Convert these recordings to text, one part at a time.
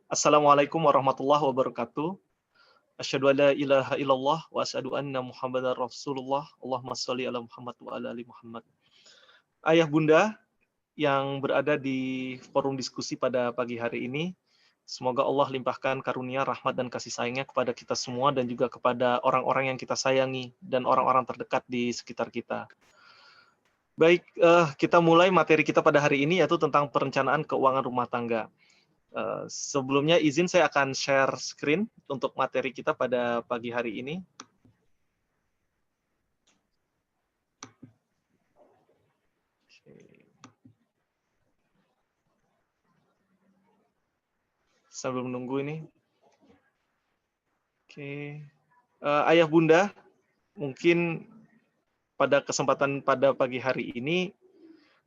Assalamualaikum warahmatullahi wabarakatuh. Asyhadu an la ilaha illallah wa asyhadu anna Muhammadar Rasulullah. Allahumma shalli ala Muhammad wa ala ali Muhammad. Ayah bunda yang berada di forum diskusi pada pagi hari ini, semoga Allah limpahkan karunia, rahmat dan kasih sayangnya kepada kita semua dan juga kepada orang-orang yang kita sayangi dan orang-orang terdekat di sekitar kita. Baik, kita mulai materi kita pada hari ini yaitu tentang perencanaan keuangan rumah tangga. Sebelumnya izin saya akan share screen untuk materi kita pada pagi hari ini. Sambil menunggu ini. Oke. Ayah bunda, mungkin pada kesempatan pada pagi hari ini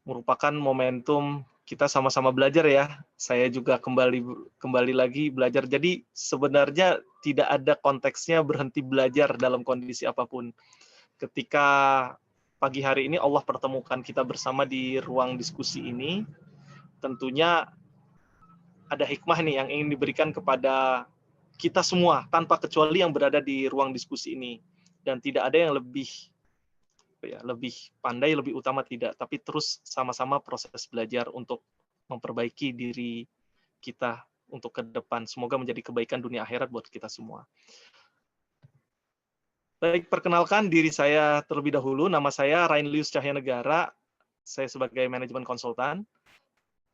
merupakan momentum kita sama-sama belajar ya. Saya juga kembali lagi belajar. Jadi sebenarnya tidak ada konteksnya berhenti belajar dalam kondisi apapun. Ketika pagi hari ini Allah pertemukan kita bersama di ruang diskusi ini, tentunya ada hikmah nih yang ingin diberikan kepada kita semua tanpa kecuali yang berada di ruang diskusi ini. Dan tidak ada yang lebih pandai, lebih utama tidak, tapi terus sama-sama proses belajar untuk memperbaiki diri kita untuk ke depan. Semoga menjadi kebaikan dunia akhirat buat kita semua. Baik, perkenalkan diri saya terlebih dahulu. Nama saya Rainlius Cahyanegara. Saya sebagai manajemen konsultan.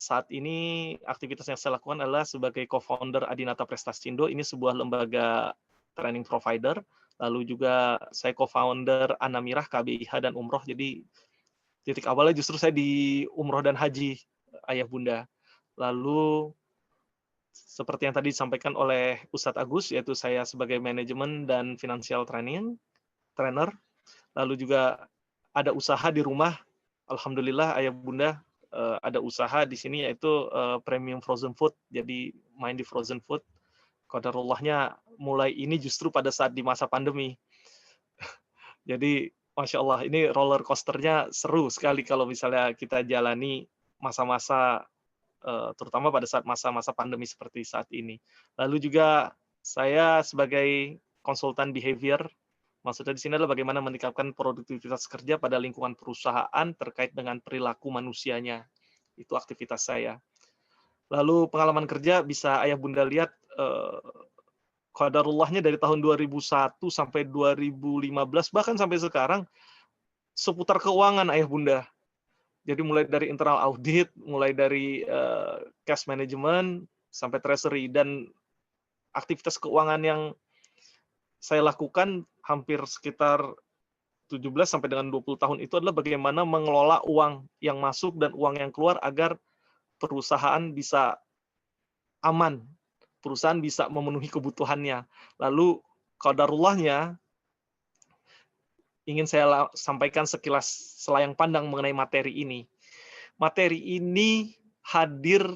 Saat ini aktivitas yang saya lakukan adalah sebagai co-founder Adinata Prestasindo. Ini sebuah lembaga training provider. Lalu juga saya co-founder Anamirah, KBIH, dan Umroh. Jadi titik awalnya justru saya di Umroh dan Haji, ayah bunda. Lalu seperti yang tadi disampaikan oleh Ustadz Agus, yaitu saya sebagai manajemen dan financial trainer. Lalu juga ada usaha di rumah. Alhamdulillah ayah bunda ada usaha di sini yaitu premium frozen food. Jadi main di frozen food. Qadarullahnya mulai ini justru pada saat di masa pandemi. Jadi Masya Allah, ini roller coasternya seru sekali kalau misalnya kita jalani masa-masa, terutama pada saat masa-masa pandemi seperti saat ini. Lalu juga saya sebagai konsultan behavior, maksudnya di sini adalah bagaimana meningkatkan produktivitas kerja pada lingkungan perusahaan terkait dengan perilaku manusianya. Itu aktivitas saya. Lalu pengalaman kerja bisa ayah bunda lihat, qadarullahnya dari tahun 2001 sampai 2015, bahkan sampai sekarang, seputar keuangan ayah bunda. Jadi mulai dari internal audit, mulai dari cash management, sampai treasury, dan aktivitas keuangan yang saya lakukan hampir sekitar 17 sampai dengan 20 tahun itu adalah bagaimana mengelola uang yang masuk dan uang yang keluar agar perusahaan bisa aman, perusahaan bisa memenuhi kebutuhannya. Lalu qadarullahnya ingin saya sampaikan sekilas selayang pandang mengenai materi ini. Materi ini hadir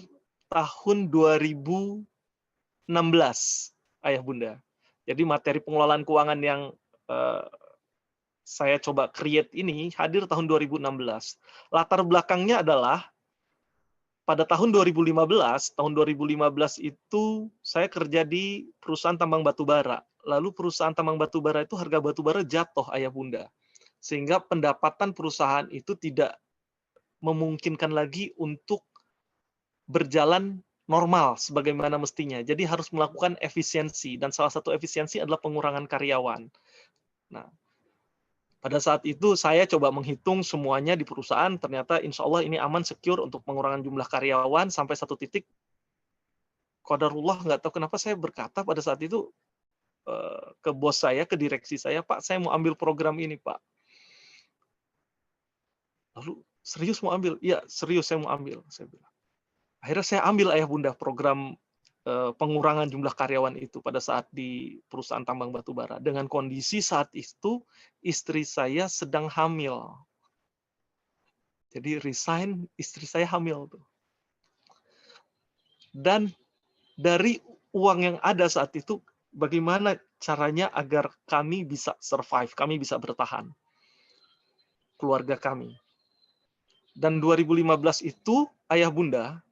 tahun 2016, ayah bunda. Jadi materi pengelolaan keuangan yang saya coba create ini hadir tahun 2016. Latar belakangnya adalah pada tahun 2015 itu saya kerja di perusahaan tambang batu bara. Lalu perusahaan tambang batu bara itu harga batu bara jatuh ayah bunda. Sehingga pendapatan perusahaan itu tidak memungkinkan lagi untuk berjalan normal sebagaimana mestinya. Jadi harus melakukan efisiensi, dan salah satu efisiensi adalah pengurangan karyawan. Nah, pada saat itu saya coba menghitung semuanya di perusahaan, ternyata insya Allah ini aman, secure untuk pengurangan jumlah karyawan sampai satu titik. Qadarullah, nggak tahu kenapa saya berkata pada saat itu ke bos saya, ke direksi saya, Pak, saya mau ambil program ini, Pak. Lalu, serius mau ambil? Iya, serius saya mau ambil, saya bilang. Akhirnya saya ambil ayah bunda program pengurangan jumlah karyawan itu pada saat di perusahaan tambang batu bara. Dengan kondisi saat itu istri saya sedang hamil. Jadi resign, istri saya hamil tuh. Dan dari uang yang ada saat itu, bagaimana caranya agar kami bisa survive, kami bisa bertahan, keluarga kami. Dan 2015 itu ayah bunda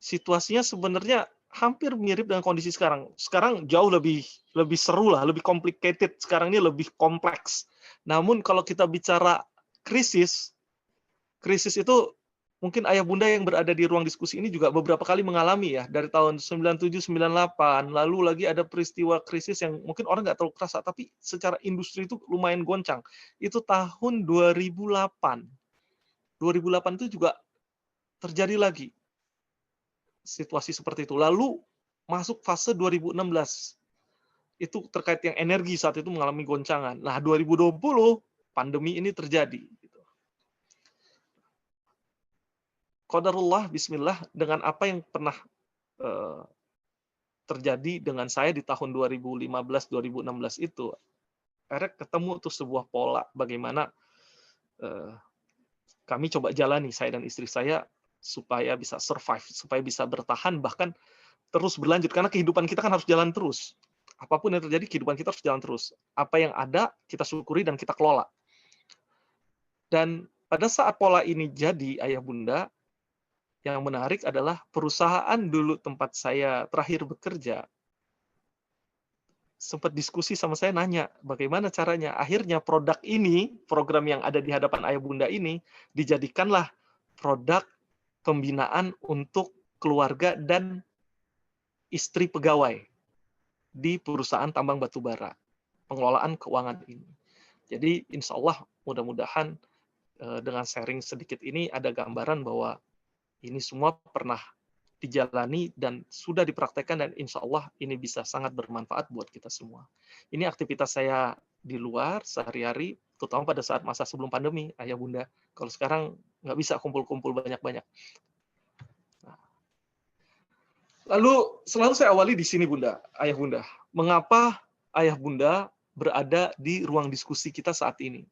situasinya sebenarnya hampir mirip dengan kondisi sekarang. Sekarang jauh lebih seru lah, lebih complicated. Sekarang ini lebih kompleks. Namun kalau kita bicara krisis itu mungkin ayah bunda yang berada di ruang diskusi ini juga beberapa kali mengalami ya, dari tahun 97, 98, lalu lagi ada peristiwa krisis yang mungkin orang nggak terlalu kerasa, tapi secara industri itu lumayan goncang. Itu tahun 2008. 2008 itu juga terjadi lagi situasi seperti itu. Lalu masuk fase 2016. Itu terkait yang energi saat itu mengalami goncangan. Nah, 2020 pandemi ini terjadi. Qadarullah, bismillah, dengan apa yang pernah terjadi dengan saya di tahun 2015-2016 itu, akhirnya ketemu tuh sebuah pola bagaimana kami coba jalani, saya dan istri saya, supaya bisa survive, supaya bisa bertahan, bahkan terus berlanjut. Karena kehidupan kita kan harus jalan terus. Apapun yang terjadi, kehidupan kita harus jalan terus. Apa yang ada, kita syukuri dan kita kelola. Dan pada saat pola ini jadi, ayah bunda, yang menarik adalah perusahaan dulu tempat saya terakhir bekerja, sempat diskusi sama saya, nanya, bagaimana caranya? Akhirnya produk ini, program yang ada di hadapan ayah bunda ini, dijadikanlah produk pembinaan untuk keluarga dan istri pegawai di perusahaan tambang batubara, pengelolaan keuangan ini. Jadi insya Allah mudah-mudahan dengan sharing sedikit ini ada gambaran bahwa ini semua pernah dijalani dan sudah dipraktekkan, dan insya Allah ini bisa sangat bermanfaat buat kita semua. Ini aktivitas saya di luar sehari-hari, terutama pada saat masa sebelum pandemi, ayah bunda. Kalau sekarang nggak bisa kumpul-kumpul banyak-banyak. Nah, lalu selalu saya awali di sini bunda, ayah bunda. Mengapa ayah bunda berada di ruang diskusi kita saat ini?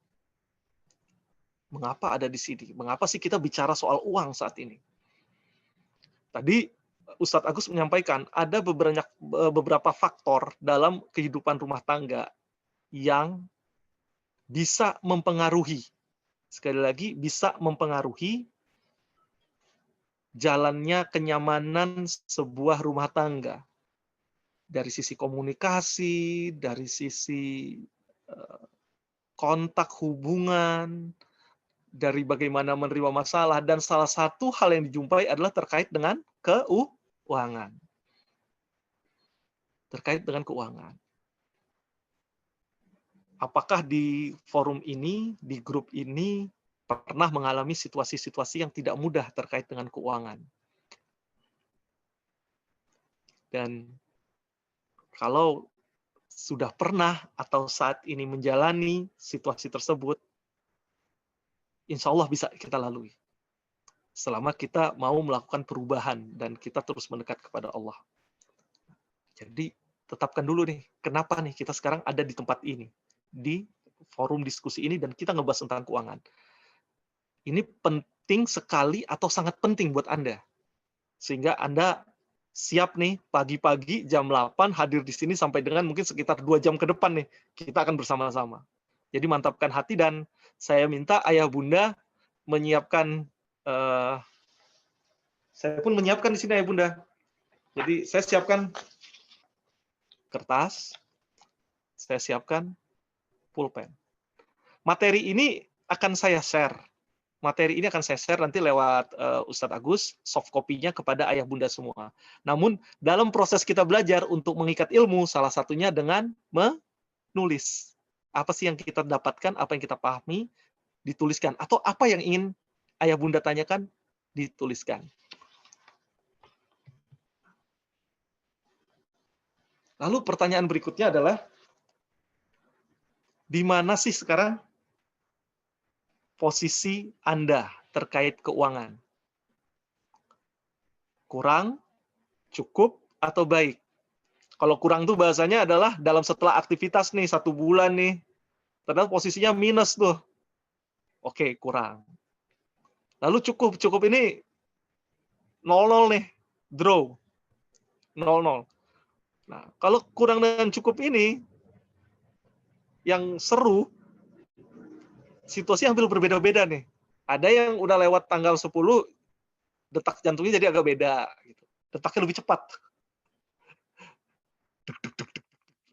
Mengapa ada di sini? Mengapa sih kita bicara soal uang saat ini? Tadi Ustadz Agus menyampaikan ada beberapa faktor dalam kehidupan rumah tangga yang bisa mempengaruhi, sekali lagi bisa mempengaruhi jalannya kenyamanan sebuah rumah tangga. Dari sisi komunikasi, dari sisi kontak hubungan, dari bagaimana menerima masalah, dan salah satu hal yang dijumpai adalah terkait dengan keuangan. Terkait dengan keuangan. Apakah di forum ini, di grup ini, pernah mengalami situasi-situasi yang tidak mudah terkait dengan keuangan? Dan kalau sudah pernah atau saat ini menjalani situasi tersebut, insya Allah bisa kita lalui. Selama kita mau melakukan perubahan dan kita terus mendekat kepada Allah. Jadi tetapkan dulu nih, kenapa nih kita sekarang ada di tempat ini, di forum diskusi ini, dan kita ngebahas tentang keuangan. Ini penting sekali atau sangat penting buat Anda. Sehingga Anda siap nih, pagi-pagi jam 8 hadir di sini sampai dengan mungkin sekitar 2 jam ke depan nih, kita akan bersama-sama. Jadi mantapkan hati, dan saya minta ayah bunda menyiapkan, saya pun menyiapkan di sini ayah bunda. Jadi saya siapkan kertas, saya siapkan pulpen. Materi ini akan saya share. Materi ini akan saya share nanti lewat Ustadz Agus, soft copy-nya kepada ayah bunda semua. Namun dalam proses kita belajar untuk mengikat ilmu, salah satunya dengan menulis. Apa sih yang kita dapatkan, apa yang kita pahami, dituliskan. Atau apa yang ingin ayah bunda tanyakan, dituliskan. Lalu pertanyaan berikutnya adalah, di mana sih sekarang posisi Anda terkait keuangan? Kurang, cukup, atau baik? Kalau kurang tuh bahasanya adalah dalam setelah aktivitas nih, 1 bulan nih, ternyata posisinya minus tuh. Oke, kurang. Lalu cukup ini 0-0 nih, draw. 0-0. Nah, kalau kurang dan cukup ini, yang seru, situasi hampir berbeda-beda nih. Ada yang udah lewat tanggal 10, detak jantungnya jadi agak beda. Detaknya lebih cepat. deg, deg, deg, deg,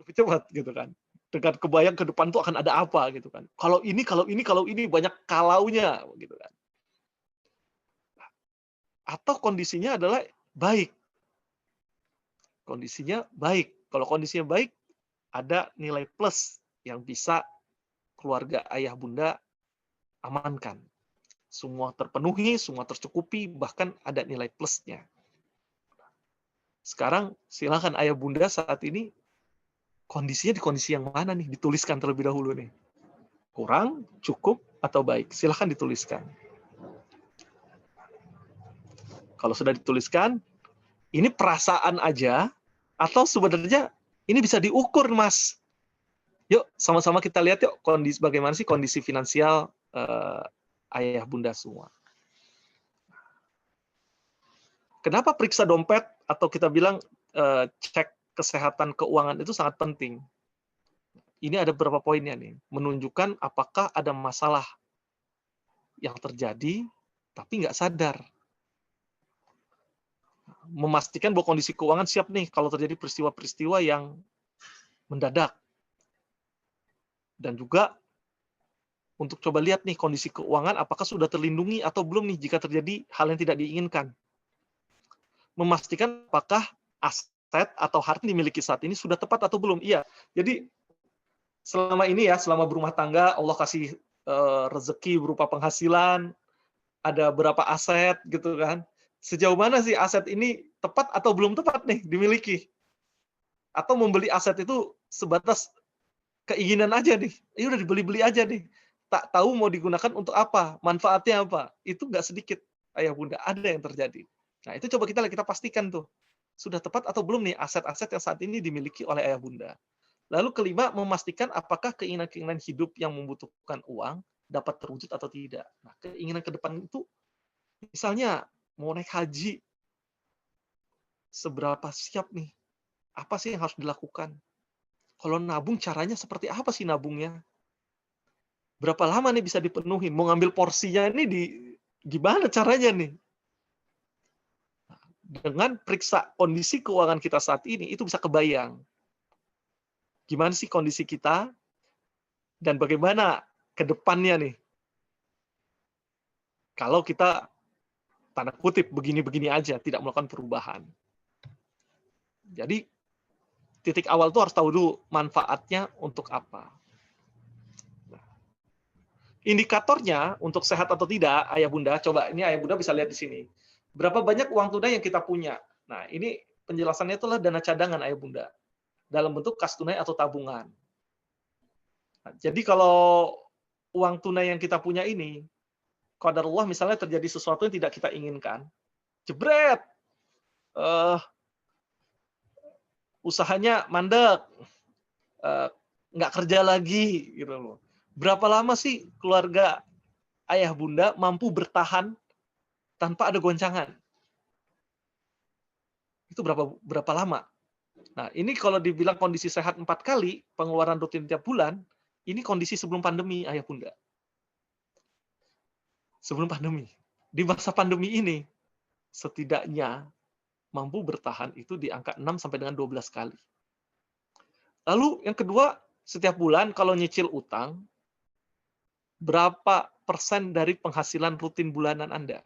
lebih cepat gitu kan. Dengan kebayang ke depan tuh akan ada apa gitu kan. Kalau ini, kalau ini, kalau ini banyak kalaunya gitu kan. Atau kondisinya adalah baik. Kondisinya baik. Kalau kondisinya baik, ada nilai plus yang bisa keluarga ayah bunda amankan. Semua terpenuhi, semua tercukupi, bahkan ada nilai plusnya. Sekarang silakan ayah bunda saat ini kondisinya di kondisi yang mana nih? Dituliskan terlebih dahulu nih. Kurang, cukup, atau baik? Silakan dituliskan. Kalau sudah dituliskan, ini perasaan aja, atau sebenarnya ini bisa diukur, Mas. Yuk, sama-sama kita lihat yuk kondisi bagaimana sih kondisi finansial ayah bunda semua. Kenapa periksa dompet atau kita bilang cek kesehatan keuangan itu sangat penting? Ini ada beberapa poinnya nih, menunjukkan apakah ada masalah yang terjadi tapi nggak sadar. Memastikan bahwa kondisi keuangan siap nih kalau terjadi peristiwa-peristiwa yang mendadak. Dan juga untuk coba lihat nih kondisi keuangan apakah sudah terlindungi atau belum nih jika terjadi hal yang tidak diinginkan. Memastikan apakah aset atau harta yang dimiliki saat ini sudah tepat atau belum. Iya. Jadi selama ini ya, selama berumah tangga Allah kasih rezeki berupa penghasilan, ada berapa aset gitu kan. Sejauh mana sih aset ini tepat atau belum tepat nih dimiliki? Atau membeli aset itu sebatas keinginan aja nih. Ya udah dibeli-beli aja nih. Tak tahu mau digunakan untuk apa, manfaatnya apa. Itu nggak sedikit ayah bunda, ada yang terjadi. Nah, itu coba kita pastikan tuh. Sudah tepat atau belum nih aset-aset yang saat ini dimiliki oleh ayah bunda. Lalu kelima, memastikan apakah keinginan-keinginan hidup yang membutuhkan uang dapat terwujud atau tidak. Nah, keinginan ke depan itu misalnya mau naik haji, seberapa siap nih? Apa sih yang harus dilakukan? Kalau nabung caranya seperti apa sih nabungnya? Berapa lama nih bisa dipenuhi? Mau ngambil porsinya ini gimana caranya nih? Dengan periksa kondisi keuangan kita saat ini, itu bisa kebayang. Gimana sih kondisi kita, dan bagaimana ke depannya nih. Kalau kita, tanda kutip, begini-begini aja, tidak melakukan perubahan. Jadi, titik awal itu harus tahu dulu manfaatnya untuk apa. Indikatornya untuk sehat atau tidak, ayah bunda, coba ini ayah bunda bisa lihat di sini. Berapa banyak uang tunai yang kita punya? Nah, ini penjelasannya itulah dana cadangan ayah bunda dalam bentuk kas tunai atau tabungan. Nah, jadi kalau uang tunai yang kita punya ini, qadarullah misalnya terjadi sesuatu yang tidak kita inginkan, jebret, usahanya mandek, nggak kerja lagi, gitu loh. Berapa lama sih keluarga ayah bunda mampu bertahan tanpa ada goncangan? Itu berapa lama? Nah, ini kalau dibilang kondisi sehat 4 kali, pengeluaran rutin tiap bulan, ini kondisi sebelum pandemi, ayah bunda. Sebelum pandemi. Di masa pandemi ini, setidaknya mampu bertahan itu di angka 6 sampai dengan 12 kali. Lalu yang kedua, setiap bulan kalau nyicil utang, berapa persen dari penghasilan rutin bulanan Anda?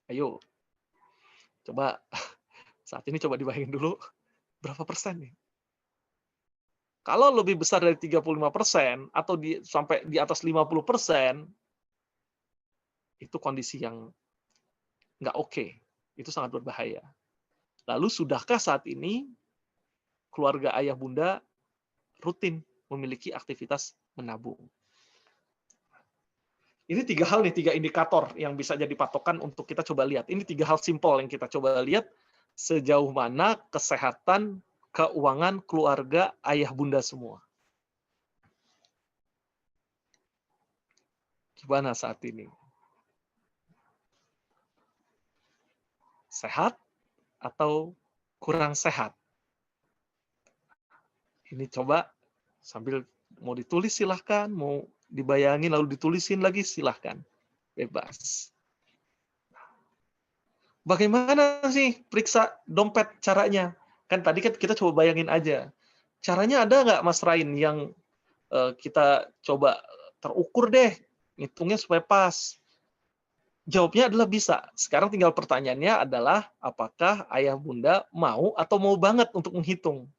Ayo, coba saat ini coba dibayangin dulu, berapa persen nih? Kalau lebih besar dari 35% atau sampai di atas 50%, itu kondisi yang nggak oke. Itu sangat berbahaya. Lalu sudahkah saat ini keluarga ayah bunda rutin memiliki aktivitas menabung? Ini 3 hal nih, 3 indikator yang bisa jadi patokan untuk kita coba lihat. Ini 3 hal simpel yang kita coba lihat sejauh mana kesehatan keuangan keluarga ayah bunda semua. Gimana saat ini? Sehat atau kurang sehat? Ini coba sambil mau ditulis silahkan, mau dibayangin lalu ditulisin lagi silahkan. Bebas. Bagaimana sih periksa dompet caranya? Kan tadi kan kita coba bayangin aja. Caranya ada nggak Mas Rain yang kita coba terukur deh, ngitungnya supaya pas? Jawabnya adalah bisa. Sekarang tinggal pertanyaannya adalah apakah ayah bunda mau atau mau banget untuk menghitung?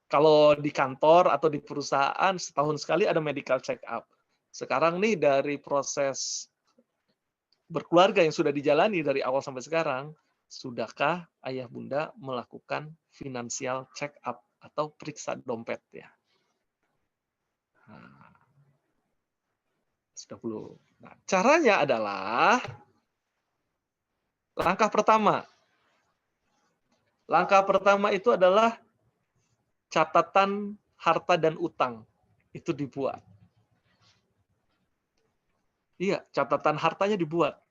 Kalau di kantor atau di perusahaan setahun sekali ada medical check up. Sekarang nih dari proses berkeluarga yang sudah dijalani dari awal sampai sekarang, sudahkah ayah bunda melakukan financial check up atau periksa dompet ya? Nah, sudah belum. Nah, caranya adalah langkah pertama. Langkah pertama itu adalah catatan harta dan utang. Itu dibuat. Iya, catatan hartanya dibuat.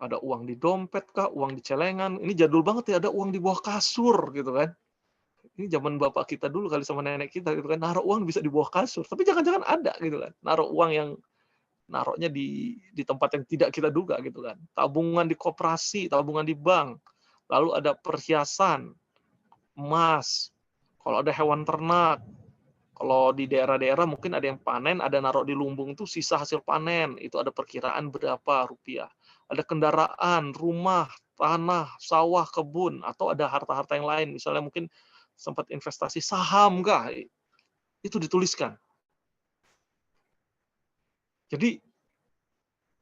Ada uang di dompet kah, uang di celengan. Ini jadul banget ya, ada uang di bawah kasur gitu kan. Ini zaman bapak kita dulu kali sama nenek kita gitu kan, naruh uang bisa di bawah kasur. Tapi jangan-jangan ada gitu kan. Naruh uang yang naruhnya di tempat yang tidak kita duga gitu kan. Tabungan di koperasi, tabungan di bank. Lalu ada perhiasan, emas. Kalau ada hewan ternak, kalau di daerah-daerah mungkin ada yang panen, ada naruh di lumbung itu sisa hasil panen, itu ada perkiraan berapa rupiah. Ada kendaraan, rumah, tanah, sawah, kebun, atau ada harta-harta yang lain, misalnya mungkin sempat investasi saham kah, itu dituliskan. Jadi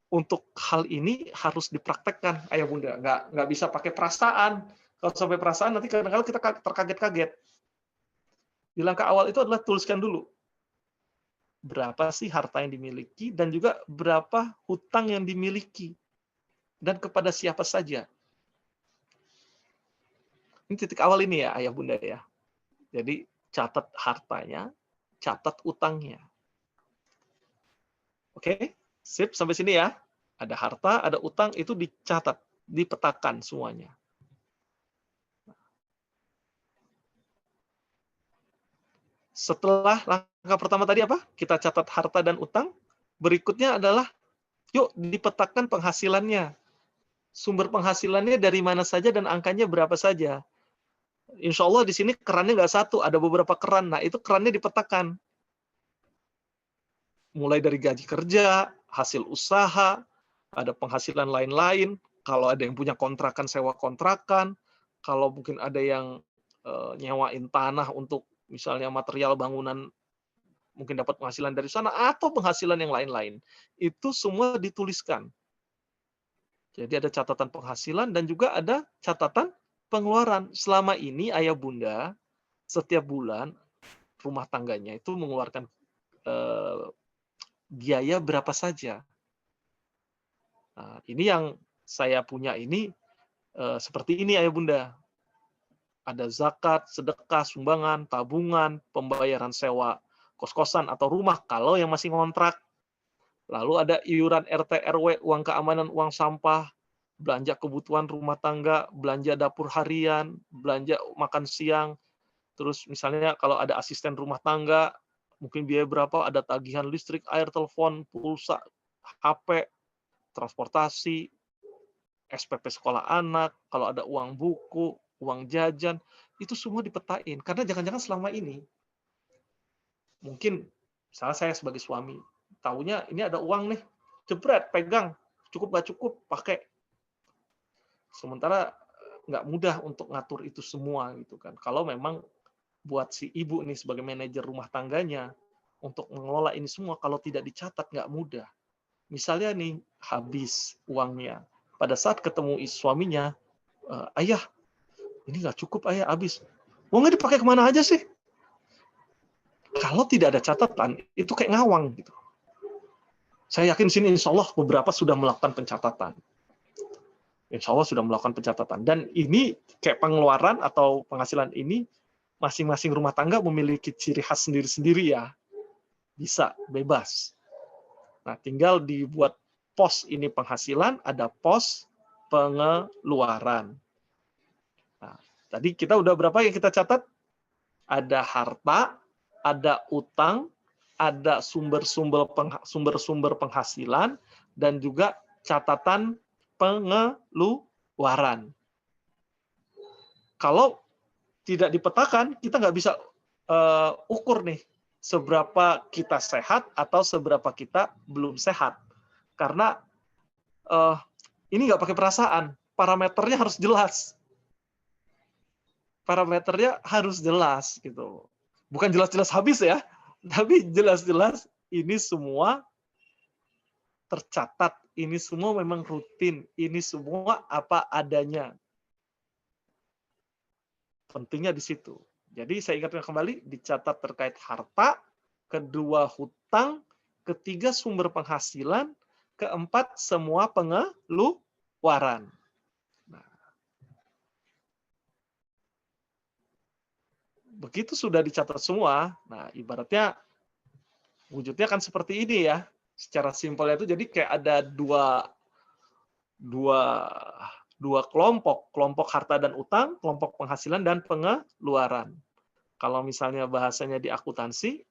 untuk hal ini harus dipraktekkan, ayah bunda. Nggak bisa pakai perasaan. Kalau sampai perasaan nanti kadang-kadang kita terkaget-kaget. Di langkah awal itu adalah tuliskan dulu berapa sih harta yang dimiliki dan juga berapa hutang yang dimiliki dan kepada siapa saja. Ini titik awal ini ya ayah bunda ya. Jadi catat hartanya, catat utangnya. Oke, sip sampai sini ya. Ada harta, ada utang, itu dicatat, dipetakan semuanya. Setelah langkah pertama tadi apa? Kita catat harta dan utang. Berikutnya adalah yuk dipetakan penghasilannya. Sumber penghasilannya dari mana saja dan angkanya berapa saja. Insya Allah di sini kerannya nggak satu, ada beberapa keran. Nah, itu kerannya dipetakan. Mulai dari gaji kerja, hasil usaha, ada penghasilan lain-lain, kalau ada yang punya kontrakan, sewa kontrakan, kalau mungkin ada yang nyewain tanah untuk misalnya material bangunan, mungkin dapat penghasilan dari sana, atau penghasilan yang lain-lain. Itu semua dituliskan. Jadi ada catatan penghasilan dan juga ada catatan pengeluaran. Selama ini ayah bunda setiap bulan rumah tangganya itu mengeluarkan biaya berapa saja. Nah, ini yang saya punya ini seperti ini ayah bunda. Ada zakat, sedekah, sumbangan, tabungan, pembayaran sewa kos-kosan atau rumah kalau yang masih ngontrak. Lalu ada iuran RT RW, uang keamanan, uang sampah, belanja kebutuhan rumah tangga, belanja dapur harian, belanja makan siang. Terus misalnya kalau ada asisten rumah tangga, mungkin biaya berapa, ada tagihan listrik, air, telepon, pulsa, HP, transportasi, SPP sekolah anak, kalau ada uang buku, uang jajan, itu semua dipetain. Karena jangan-jangan selama ini, mungkin misalnya saya sebagai suami, tahunya ini ada uang nih, jebret, pegang, cukup nggak cukup, pakai. Sementara nggak mudah untuk ngatur itu semua gitu kan. Kalau memang buat si ibu nih sebagai manajer rumah tangganya, untuk mengelola ini semua, kalau tidak dicatat nggak mudah. Misalnya nih, habis uangnya. Pada saat ketemu suaminya, ayah, ini nggak cukup, ayah, habis. Uangnya dipakai kemana aja sih? Kalau tidak ada catatan, itu kayak ngawang. Gitu. Saya yakin sini insya Allah beberapa sudah melakukan pencatatan. Insya Allah sudah melakukan pencatatan. Dan ini kayak pengeluaran atau penghasilan ini, masing-masing rumah tangga memiliki ciri khas sendiri-sendiri ya. Bisa, bebas. Nah, tinggal dibuat pos ini penghasilan, ada pos pengeluaran. Nah, tadi kita udah berapa yang kita catat? Ada harta, ada utang, ada sumber-sumber penghasilan, dan juga catatan pengeluaran. Kalau tidak dipetakan, kita nggak bisa ukur nih seberapa kita sehat atau seberapa kita belum sehat. Karena ini nggak pakai perasaan, parameternya harus jelas. Parameternya harus jelas gitu. Bukan jelas-jelas habis ya, tapi jelas-jelas ini semua tercatat, ini semua memang rutin, ini semua apa adanya. Pentingnya di situ. Jadi saya ingatkan kembali, dicatat terkait harta, kedua hutang, ketiga sumber penghasilan, keempat semua pengeluaran. Nah, begitu sudah dicatat semua, nah ibaratnya wujudnya kan seperti ini ya. Secara simpelnya itu jadi kayak ada dua kelompok harta dan utang, kelompok penghasilan dan pengeluaran. Kalau misalnya bahasanya di akuntansi,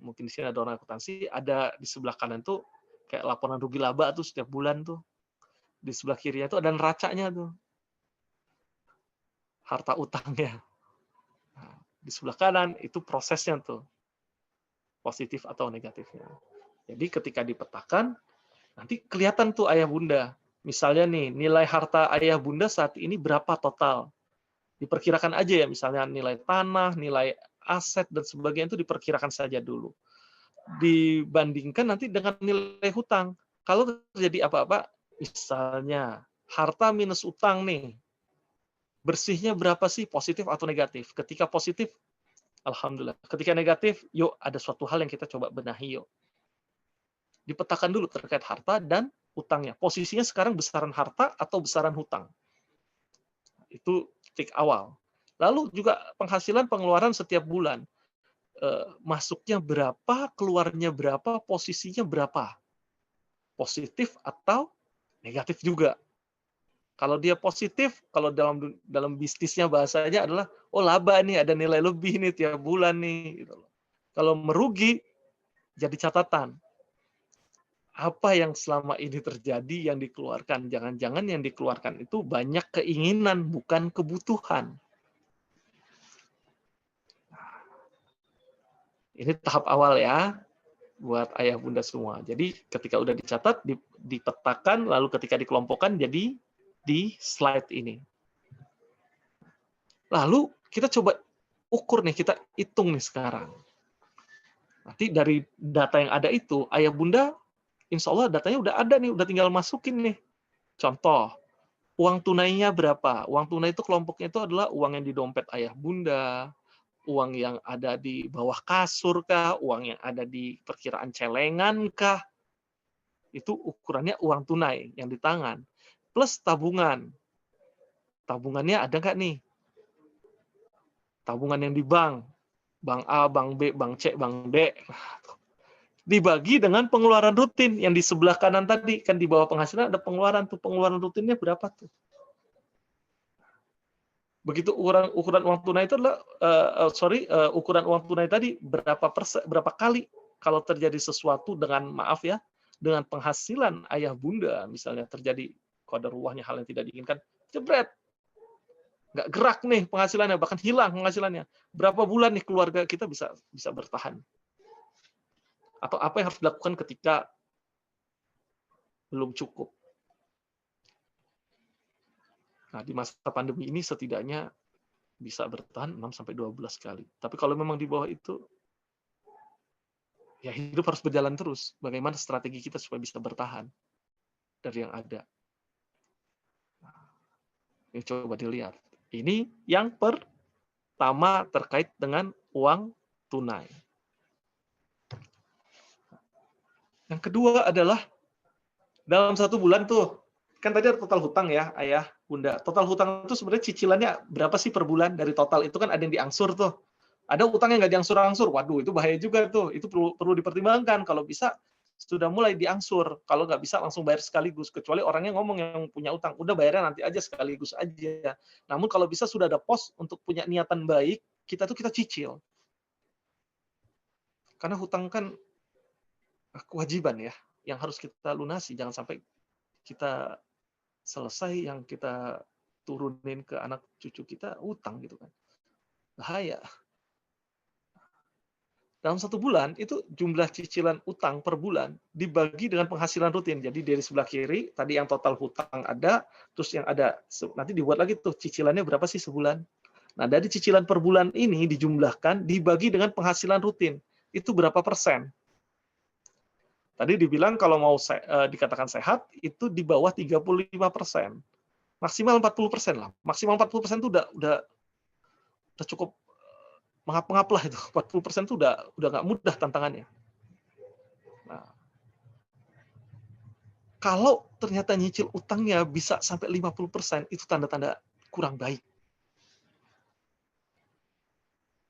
mungkin di sini ada orang akuntansi, ada di sebelah kanan tuh kayak laporan rugi laba tuh setiap bulan tuh. Di sebelah kirinya tuh ada neracanya tuh. Harta utangnya. Nah, di sebelah kanan itu prosesnya tuh. Positif atau negatifnya. Jadi ketika dipetakan, nanti kelihatan tuh ayah bunda. Misalnya nih, nilai harta ayah bunda saat ini berapa total. Diperkirakan aja ya, misalnya nilai tanah, nilai aset, dan sebagainya itu diperkirakan saja dulu. Dibandingkan nanti dengan nilai hutang. Kalau terjadi apa-apa, misalnya harta minus utang nih, bersihnya berapa sih, positif atau negatif? Ketika positif, alhamdulillah. Ketika negatif, yuk ada suatu hal yang kita coba benahi yuk. Dipetakan dulu terkait harta dan hutangnya. Posisinya sekarang besaran harta atau besaran hutang. Itu titik awal. Lalu juga penghasilan pengeluaran setiap bulan. Masuknya berapa, keluarnya berapa, posisinya berapa. Positif atau negatif juga. Kalau dia positif, kalau dalam bisnisnya bahasanya adalah, oh laba nih, ada nilai lebih nih tiap bulan nih. Gitu. Kalau merugi, jadi catatan. Apa yang selama ini terjadi yang dikeluarkan? Jangan-jangan yang dikeluarkan itu banyak keinginan, bukan kebutuhan. Ini tahap awal ya, buat ayah bunda semua. Jadi ketika udah dicatat, dipetakan, lalu ketika dikelompokkan, jadi di slide ini. Lalu kita coba ukur nih, kita hitung nih sekarang. Nanti dari data yang ada itu, ayah bunda, insya Allah datanya udah ada nih, udah tinggal masukin nih. Contoh, uang tunainya berapa? Uang tunai itu kelompoknya itu adalah uang yang di dompet ayah bunda, uang yang ada di bawah kasur kah, uang yang ada di perkiraan celengan kah. Itu ukurannya uang tunai yang di tangan. Plus tabungan. Tabungannya ada nggak nih? Tabungan yang di bank. Bank A, Bank B, Bank C, Bank D. Dibagi dengan pengeluaran rutin yang di sebelah kanan tadi. Kan di bawah penghasilan ada pengeluaran. Tuh pengeluaran rutinnya berapa tuh? Begitu ukuran uang tunai itu adalah ukuran uang tunai tadi berapa kali kalau terjadi sesuatu dengan maaf ya, dengan penghasilan ayah bunda misalnya terjadi qadarullah hal yang tidak diinginkan, jebret, nggak gerak nih penghasilannya, bahkan hilang penghasilannya, berapa bulan nih keluarga kita bisa bertahan? Atau apa yang harus dilakukan ketika belum cukup? Nah, di masa pandemi ini setidaknya bisa bertahan 6-12 kali. Tapi kalau memang di bawah itu, ya hidup harus berjalan terus. Bagaimana strategi kita supaya bisa bertahan dari yang ada. Ini coba dilihat. Ini yang pertama terkait dengan uang tunai. Yang kedua adalah dalam satu bulan tuh, kan tadi ada total hutang ya, ayah, bunda. Total hutang itu sebenarnya cicilannya berapa sih per bulan dari total itu kan ada yang diangsur tuh. Ada utang yang nggak diangsur-angsur, waduh itu bahaya juga tuh. Itu perlu dipertimbangkan. Kalau bisa sudah mulai diangsur. Kalau nggak bisa langsung bayar sekaligus. Kecuali orangnya ngomong yang punya utang, udah bayarnya nanti aja sekaligus aja. Namun kalau bisa sudah ada pos untuk punya niatan baik, kita cicil. Karena hutang kan kewajiban ya, yang harus kita lunasi. Jangan sampai kita selesai, yang kita turunin ke anak cucu kita utang gitu kan. Bahaya. Dalam 1 bulan itu jumlah cicilan utang per bulan dibagi dengan penghasilan rutin. Jadi dari sebelah kiri tadi yang total hutang ada, terus yang ada nanti dibuat lagi tuh cicilannya berapa sih sebulan. Nah, dari cicilan per bulan ini dijumlahkan dibagi dengan penghasilan rutin. Itu berapa persen? Tadi dibilang kalau mau dikatakan sehat itu di bawah 35%. Maksimal 40% lah. Maksimal 40% itu udah cukup mengap-ngap lah itu. 40% itu udah nggak mudah tantangannya. Nah, kalau ternyata nyicil utangnya bisa sampai 50%, itu tanda-tanda kurang baik.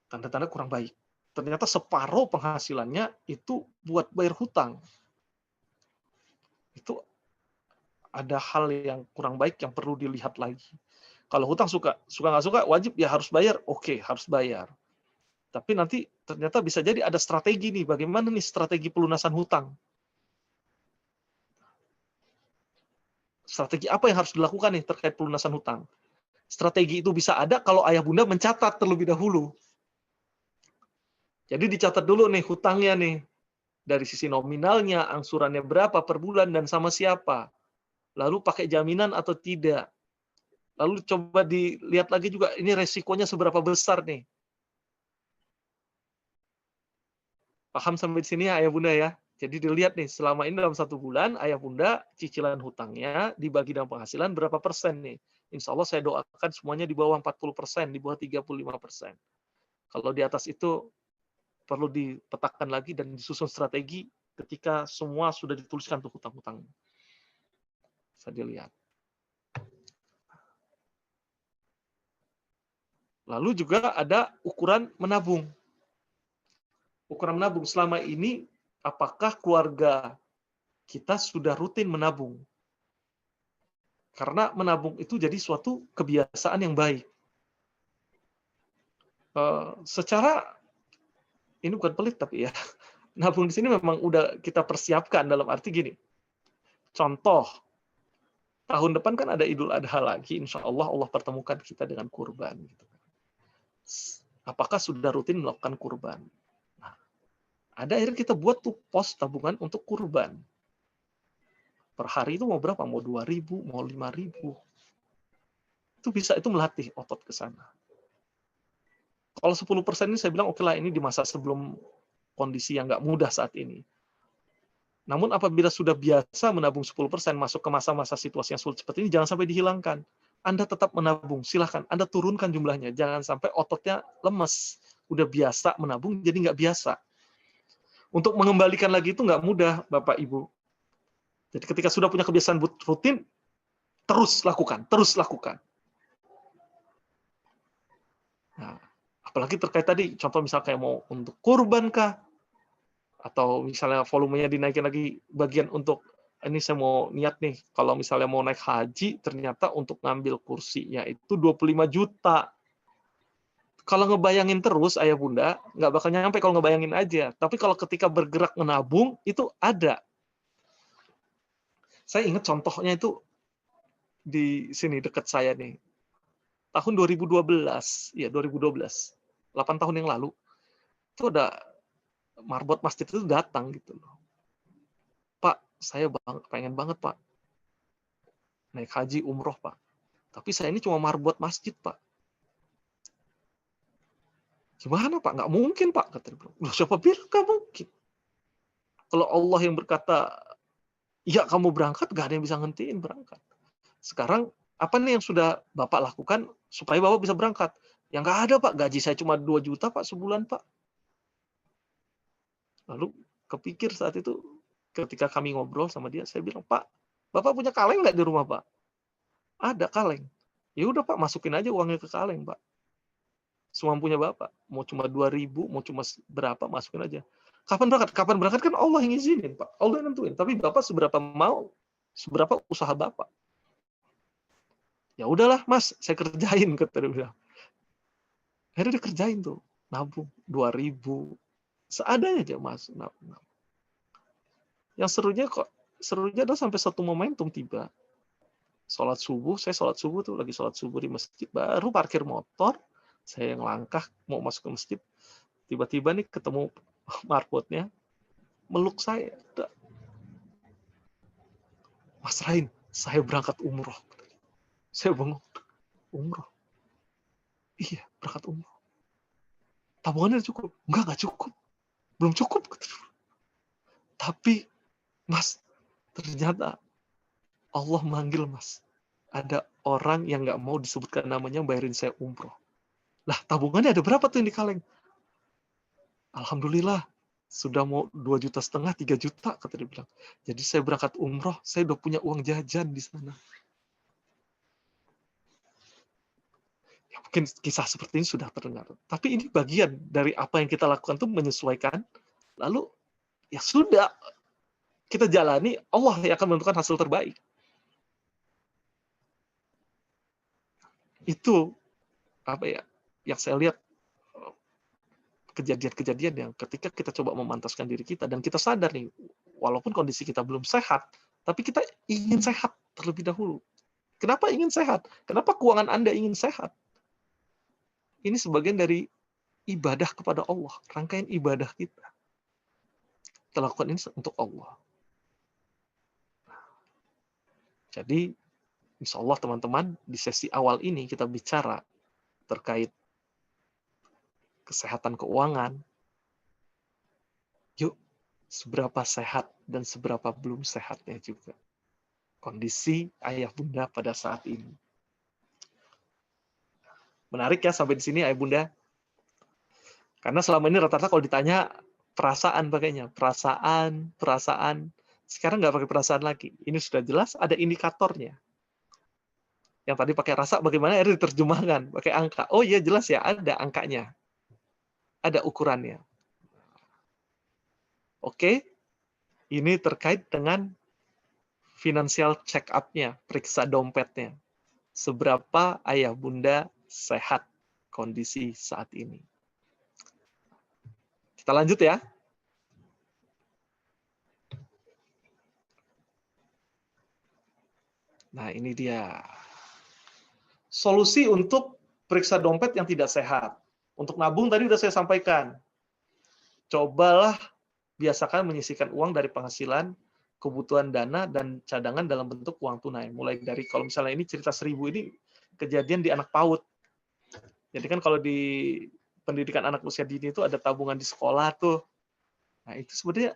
Tanda-tanda kurang baik. Ternyata separuh penghasilannya itu buat bayar hutang. Itu ada hal yang kurang baik yang perlu dilihat lagi. Kalau hutang suka nggak suka, wajib ya harus bayar, oke, harus bayar. Tapi nanti ternyata bisa jadi ada strategi nih, bagaimana nih strategi pelunasan hutang. Strategi apa yang harus dilakukan nih terkait pelunasan hutang? Strategi itu bisa ada kalau ayah bunda mencatat terlebih dahulu. Jadi dicatat dulu nih hutangnya nih. Dari sisi nominalnya, angsurannya berapa per bulan, dan sama siapa. Lalu pakai jaminan atau tidak. Lalu coba dilihat lagi juga, ini resikonya seberapa besar nih. Paham sampai di sini ya ayah bunda ya? Jadi dilihat nih, selama ini dalam 1 bulan, ayah bunda cicilan hutangnya dibagi dengan penghasilan berapa persen nih. Insya Allah saya doakan semuanya di bawah 40%, di bawah 35%. Kalau di atas itu perlu dipetakan lagi dan disusun strategi ketika semua sudah dituliskan tuh hutang-hutang. Bisa dilihat. Lalu juga ada ukuran menabung. Ukuran menabung selama ini, apakah keluarga kita sudah rutin menabung? Karena menabung itu jadi suatu kebiasaan yang baik. Secara ini bukan pelit tapi ya, nabung di sini memang udah kita persiapkan dalam arti gini. Contoh, tahun depan kan ada Idul Adha lagi, insya Allah Allah pertemukan kita dengan kurban. Gitu. Apakah sudah rutin melakukan kurban? Nah, ada akhirnya kita buat tuh pos tabungan untuk kurban. Per hari itu mau berapa? Mau 2.000, mau 5.000. Itu bisa, itu melatih otot ke sana. Kalau 10% ini saya bilang oke lah, ini di masa sebelum kondisi yang nggak mudah saat ini. Namun apabila sudah biasa menabung 10%, masuk ke masa-masa situasi yang sulit seperti ini, jangan sampai dihilangkan. Anda tetap menabung, silahkan. Anda turunkan jumlahnya. Jangan sampai ototnya lemes. Udah biasa menabung, jadi nggak biasa. Untuk mengembalikan lagi itu nggak mudah, Bapak Ibu. Jadi ketika sudah punya kebiasaan rutin, terus lakukan, terus lakukan. Nah, apalagi terkait tadi, contoh misalnya kayak mau untuk kurban kah? Atau misalnya volumenya dinaikin lagi bagian untuk, ini saya mau niat nih, kalau misalnya mau naik haji, ternyata untuk ngambil kursinya itu 25 juta. Kalau ngebayangin terus, ayah bunda, nggak bakal nyampe kalau ngebayangin aja. Tapi kalau ketika bergerak menabung, itu ada. Saya ingat contohnya itu di sini dekat saya nih. Tahun 2012, ya 2012, 8 tahun yang lalu, itu ada marbot masjid itu datang gitu loh. Pak, saya pengen banget Pak naik haji umroh Pak. Tapi saya ini cuma marbot masjid Pak. Gimana Pak? Nggak mungkin Pak. Kata dia. Loh, siapa bilang nggak mungkin? Kalau Allah yang berkata, ya kamu berangkat, nggak ada yang bisa ngentiin berangkat. Sekarang, apa nih yang sudah Bapak lakukan supaya Bapak bisa berangkat? Ya nggak ada Pak, gaji saya cuma 2 juta Pak sebulan Pak. Lalu kepikir saat itu, ketika kami ngobrol sama dia, saya bilang, Pak, Bapak punya kaleng nggak di rumah Pak? Ada kaleng. Ya udah Pak, masukin aja uangnya ke kaleng Pak. Semampunya Bapak. Mau cuma 2.000, mau cuma berapa, masukin aja. Kapan berangkat? Kapan berangkat kan Allah yang izinin Pak. Allah yang nentuin. Tapi Bapak seberapa mau, seberapa usaha Bapak. Ya udahlah Mas, saya kerjain, kata dia bilang. Akhirnya dia kerjain tuh, nabung 2.000. Seadanya aja Mas, nabung. Yang serunya kok, serunya adalah sampai satu momentum tiba. Saya sholat subuh tuh, lagi sholat subuh di masjid, baru parkir motor, saya ngelangkah mau masuk ke masjid, tiba-tiba nih ketemu marbotnya, meluk saya. Mas Rain, saya berangkat umroh. Saya bengong, umroh? Iya, berangkat umroh. Tabungannya cukup? Enggak cukup. Belum cukup. Tapi, Mas, ternyata Allah manggil, Mas. Ada orang yang nggak mau disebutkan namanya bayarin saya umroh. Lah, tabungannya ada berapa tuh yang di kaleng? Alhamdulillah, sudah mau 2,5 juta, 3 juta, kata dia bilang. Jadi saya berangkat umroh, saya udah punya uang jajan di sana. Ya, mungkin kisah seperti ini sudah terdengar. Tapi ini bagian dari apa yang kita lakukan tuh menyesuaikan. Lalu, ya sudah, kita jalani, Allah yang akan menentukan hasil terbaik. Itu apa ya yang saya lihat, kejadian-kejadian yang ketika kita coba memantaskan diri kita dan kita sadar nih, walaupun kondisi kita belum sehat, tapi kita ingin sehat terlebih dahulu. Kenapa ingin sehat? Kenapa keuangan Anda ingin sehat? Ini sebagian dari ibadah kepada Allah, rangkaian ibadah kita. Kita lakukan ini untuk Allah. Jadi, insya Allah teman-teman, di sesi awal ini kita bicara terkait kesehatan keuangan. Yuk, seberapa sehat dan seberapa belum sehatnya juga kondisi ayah bunda pada saat ini. Menarik ya sampai di sini ayah bunda. Karena selama ini rata-rata kalau ditanya perasaan pakainya, perasaan. Sekarang nggak pakai perasaan lagi. Ini sudah jelas ada indikatornya. Yang tadi pakai rasa bagaimana ada diterjemahkan, pakai angka. Oh iya jelas ya, ada angkanya. Ada ukurannya. Oke, ini terkait dengan financial check-up-nya, periksa dompetnya. Seberapa ayah bunda sehat kondisi saat ini. Kita lanjut ya. Nah, ini dia. Solusi untuk periksa dompet yang tidak sehat. Untuk nabung tadi sudah saya sampaikan. Cobalah biasakan menyisihkan uang dari penghasilan, kebutuhan dana, dan cadangan dalam bentuk uang tunai. Mulai dari, kalau misalnya ini cerita 1.000 ini kejadian di anak PAUD. Jadi kan kalau di pendidikan anak usia dini itu ada tabungan di sekolah tuh. Nah itu sebenarnya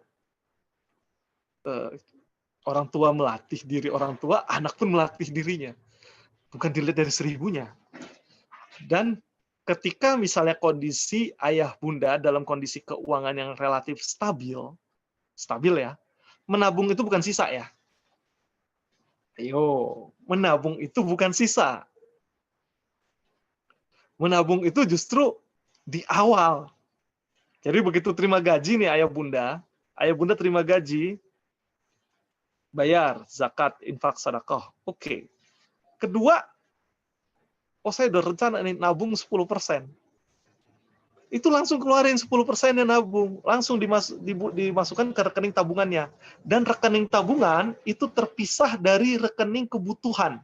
orang tua melatih diri orang tua, anak pun melatih dirinya. Bukan dilihat dari 1.000-nya. Dan ketika misalnya kondisi ayah bunda dalam kondisi keuangan yang relatif stabil ya, menabung itu bukan sisa ya. Ayo, menabung itu bukan sisa. Menabung itu justru di awal. Jadi begitu terima gaji nih ayah bunda terima gaji, bayar zakat, infak, sedekah. Oke. Kedua, saya udah rencana nih nabung 10%. Itu langsung keluarin 10% yang nabung, langsung dimasukkan ke rekening tabungannya. Dan rekening tabungan itu terpisah dari rekening kebutuhan.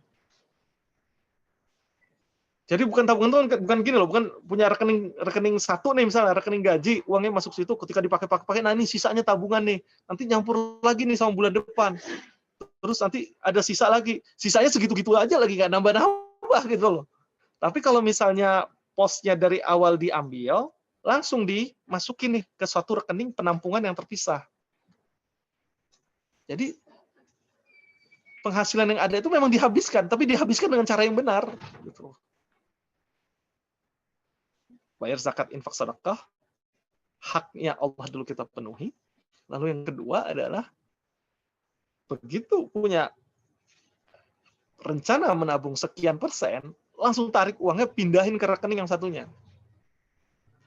Jadi bukan tabungan itu bukan gini loh, bukan punya rekening satu nih misalnya, rekening gaji, uangnya masuk situ, ketika dipakai, nah ini sisanya tabungan nih, nanti nyampur lagi nih sama bulan depan. Terus nanti ada sisa lagi, sisanya segitu-gitu aja lagi, nggak nambah-nambah gitu loh. Tapi kalau misalnya posnya dari awal diambil, langsung dimasukin nih ke suatu rekening penampungan yang terpisah. Jadi penghasilan yang ada itu memang dihabiskan, tapi dihabiskan dengan cara yang benar. Gitu. Bayar zakat, infak, sedekah, haknya Allah dulu kita penuhi. Lalu yang kedua adalah begitu punya rencana menabung sekian persen, langsung tarik uangnya, pindahin ke rekening yang satunya.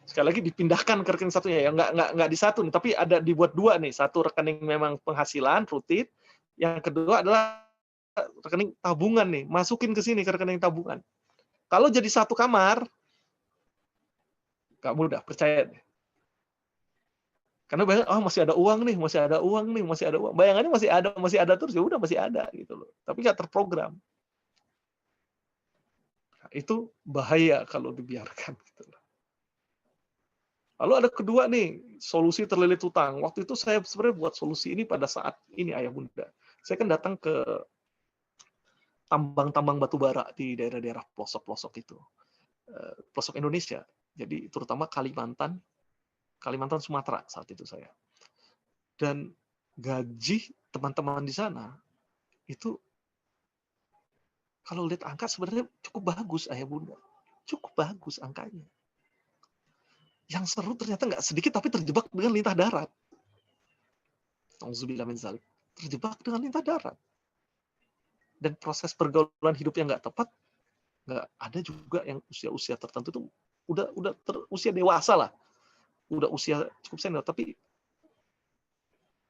Sekali lagi dipindahkan ke rekening satunya ya, nggak di satu nih, tapi ada dibuat dua nih. Satu rekening memang penghasilan rutin, yang kedua adalah rekening tabungan nih, masukin ke sini ke rekening tabungan. Kalau jadi satu kamar, nggak mudah, percaya deh. Karena bayangin, oh masih ada uang nih, masih ada uang nih, masih ada uang. Bayangannya masih ada terus, ya udah masih ada gitu loh. Tapi nggak terprogram. Nah, itu bahaya kalau dibiarkan gitu loh. Lalu ada kedua nih, solusi terlilit hutang. Waktu itu saya sebenarnya buat solusi ini pada saat ini ayah bunda. Saya kan datang ke tambang-tambang batu bara di daerah-daerah pelosok-pelosok itu. Pelosok Indonesia. Jadi terutama Kalimantan, Sumatera saat itu saya. Dan gaji teman-teman di sana itu kalau lihat angka sebenarnya cukup bagus ayah bunda. Cukup bagus angkanya. Yang seru ternyata nggak sedikit tapi terjebak dengan lintah darat. Auzubillah min dzalik. Terjebak dengan lintah darat. Dan proses pergaulan hidup yang nggak tepat, nggak ada juga yang usia-usia tertentu itu udah usia dewasa lah. Udah usia cukup senior, tapi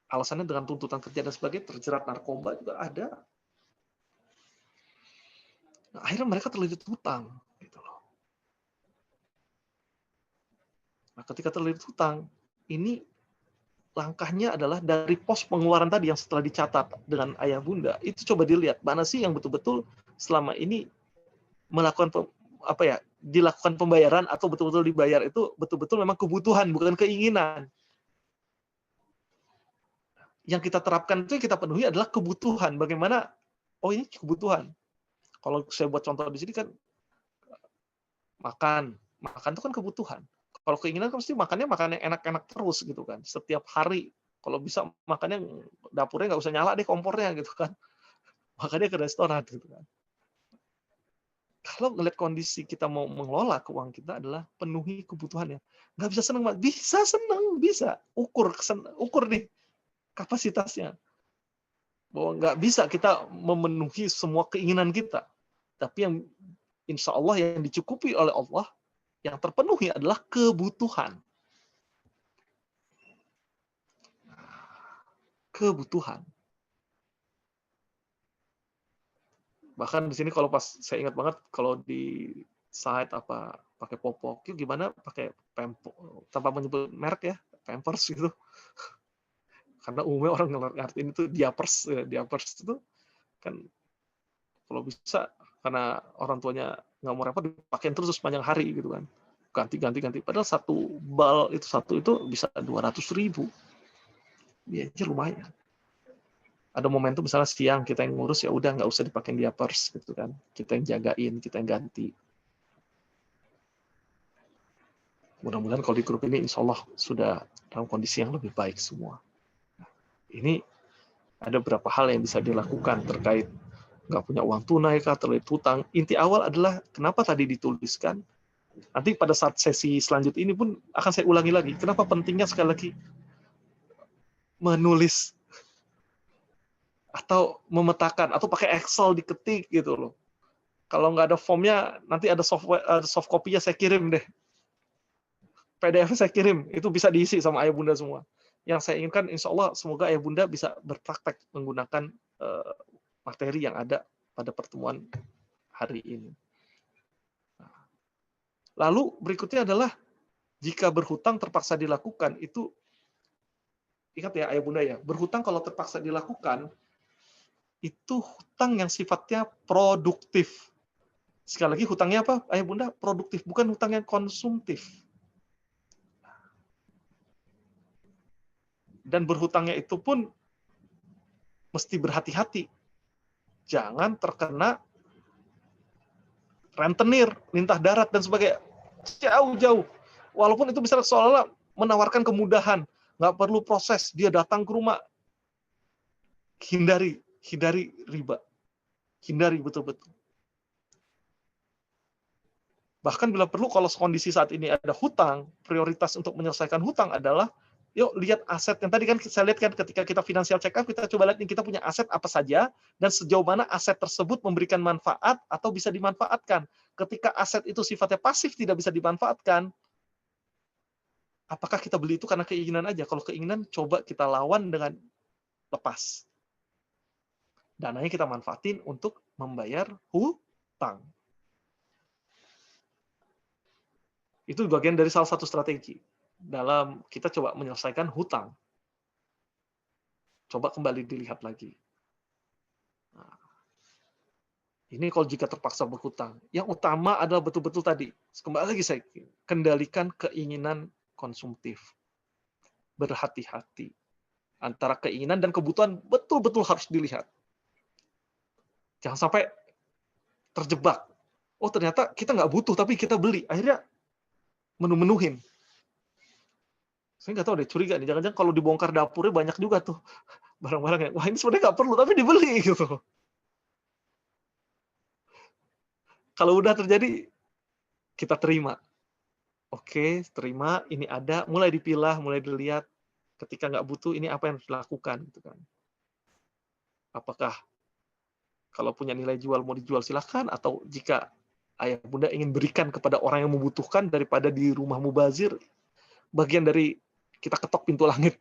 alasannya dengan tuntutan kerja dan sebagainya, terjerat narkoba juga ada. Nah, akhirnya mereka terlilit hutang. Gitu loh. Nah, ketika terlilit hutang, ini langkahnya adalah dari pos pengeluaran tadi yang setelah dicatat dengan ayah bunda, itu coba dilihat mana sih yang betul-betul selama ini melakukan dilakukan pembayaran atau betul-betul dibayar itu betul-betul memang kebutuhan bukan keinginan. Yang kita terapkan itu yang kita penuhi adalah kebutuhan. Bagaimana? Oh ini kebutuhan. Kalau saya buat contoh di sini kan makan itu kan kebutuhan. Kalau keinginan kan pasti makannya makan yang enak-enak terus gitu kan, setiap hari. Kalau bisa makannya dapurnya nggak usah nyala deh kompornya gitu kan, makanya ke restoran gitu kan. Kalau ngeliat kondisi kita mau mengelola keuangan kita adalah penuhi kebutuhannya. Nggak bisa seneng, bisa seneng, bisa. Ukur nih kapasitasnya. Bahwa nggak bisa kita memenuhi semua keinginan kita. Tapi yang insya Allah yang dicukupi oleh Allah, yang terpenuhi adalah kebutuhan. Kebutuhan. Bahkan di sini kalau pas saya ingat banget kalau di site pakai popok, yuk gimana pakai tanpa menyebut merek ya, Pampers gitu. Karena umumnya orang ngertiin itu diapers itu kan kalau bisa karena orang tuanya nggak mau repot dipakein terus sepanjang hari gitu kan. Ganti. Padahal satu bal itu bisa 200.000. Biayanya lumayan. Ada momentum misalnya siang kita yang ngurus, ya udah nggak usah dipakai diapers gitu kan, kita yang jagain, kita yang ganti. Mudah-mudahan kalau di grup ini insya Allah sudah dalam kondisi yang lebih baik semua. Ini ada beberapa hal yang bisa dilakukan terkait nggak punya uang tunai kah, terlilit hutang. Inti awal adalah kenapa tadi dituliskan. Nanti pada saat sesi selanjutnya ini pun akan saya ulangi lagi. Kenapa pentingnya sekali lagi menulis atau memetakan atau pakai Excel diketik gitu loh. Kalau nggak ada formnya, nanti ada soft copy-nya saya kirim deh. PDF saya kirim, itu bisa diisi sama ayah bunda semua. Yang saya inginkan, insya Allah semoga ayah bunda bisa berpraktek menggunakan materi yang ada pada pertemuan hari ini. Lalu berikutnya adalah jika berhutang terpaksa dilakukan, itu ingat ya ayah bunda ya, berhutang kalau terpaksa dilakukan, itu hutang yang sifatnya produktif. Sekali lagi hutangnya apa, ayah bunda? Produktif, bukan hutang yang konsumtif. Dan berhutangnya itu pun mesti berhati-hati. Jangan terkena rentenir, lintah darat, dan sebagainya. Jauh-jauh. Walaupun itu bisa seolah-olah menawarkan kemudahan. Nggak perlu proses, dia datang ke rumah. Hindari riba. Hindari betul-betul. Bahkan bila perlu, kalau kondisi saat ini ada hutang, prioritas untuk menyelesaikan hutang adalah, yuk lihat aset. Yang tadi kan saya lihat kan ketika kita financial check up, kita coba lihat kita punya aset apa saja, dan sejauh mana aset tersebut memberikan manfaat atau bisa dimanfaatkan. Ketika aset itu sifatnya pasif, tidak bisa dimanfaatkan, apakah kita beli itu karena keinginan aja? Kalau keinginan, coba kita lawan dengan lepas. Dananya kita manfaatin untuk membayar hutang. Itu bagian dari salah satu strategi. dalam kita coba menyelesaikan hutang. Coba kembali dilihat lagi. Nah, ini kalau jika terpaksa berhutang. Yang utama adalah betul-betul tadi, kembali lagi saya kendalikan keinginan konsumtif. Berhati-hati. Antara keinginan dan kebutuhan betul-betul harus dilihat. Jangan sampai terjebak. Oh ternyata kita nggak butuh, tapi kita beli. Akhirnya menu-menuhin. Saya nggak tahu deh, curiga nih. Jangan-jangan kalau dibongkar dapurnya banyak juga tuh barang-barang yang, wah ini sebenarnya nggak perlu, tapi dibeli gitu. Kalau udah terjadi, kita terima. Oke, terima, ini ada, mulai dipilah, mulai dilihat. Ketika nggak butuh, ini apa yang harus dilakukan. Gitu kan. Apakah kalau punya nilai jual, mau dijual silahkan, atau jika ayah bunda ingin berikan kepada orang yang membutuhkan, daripada di rumah mubazir, bagian dari kita ketok pintu langit.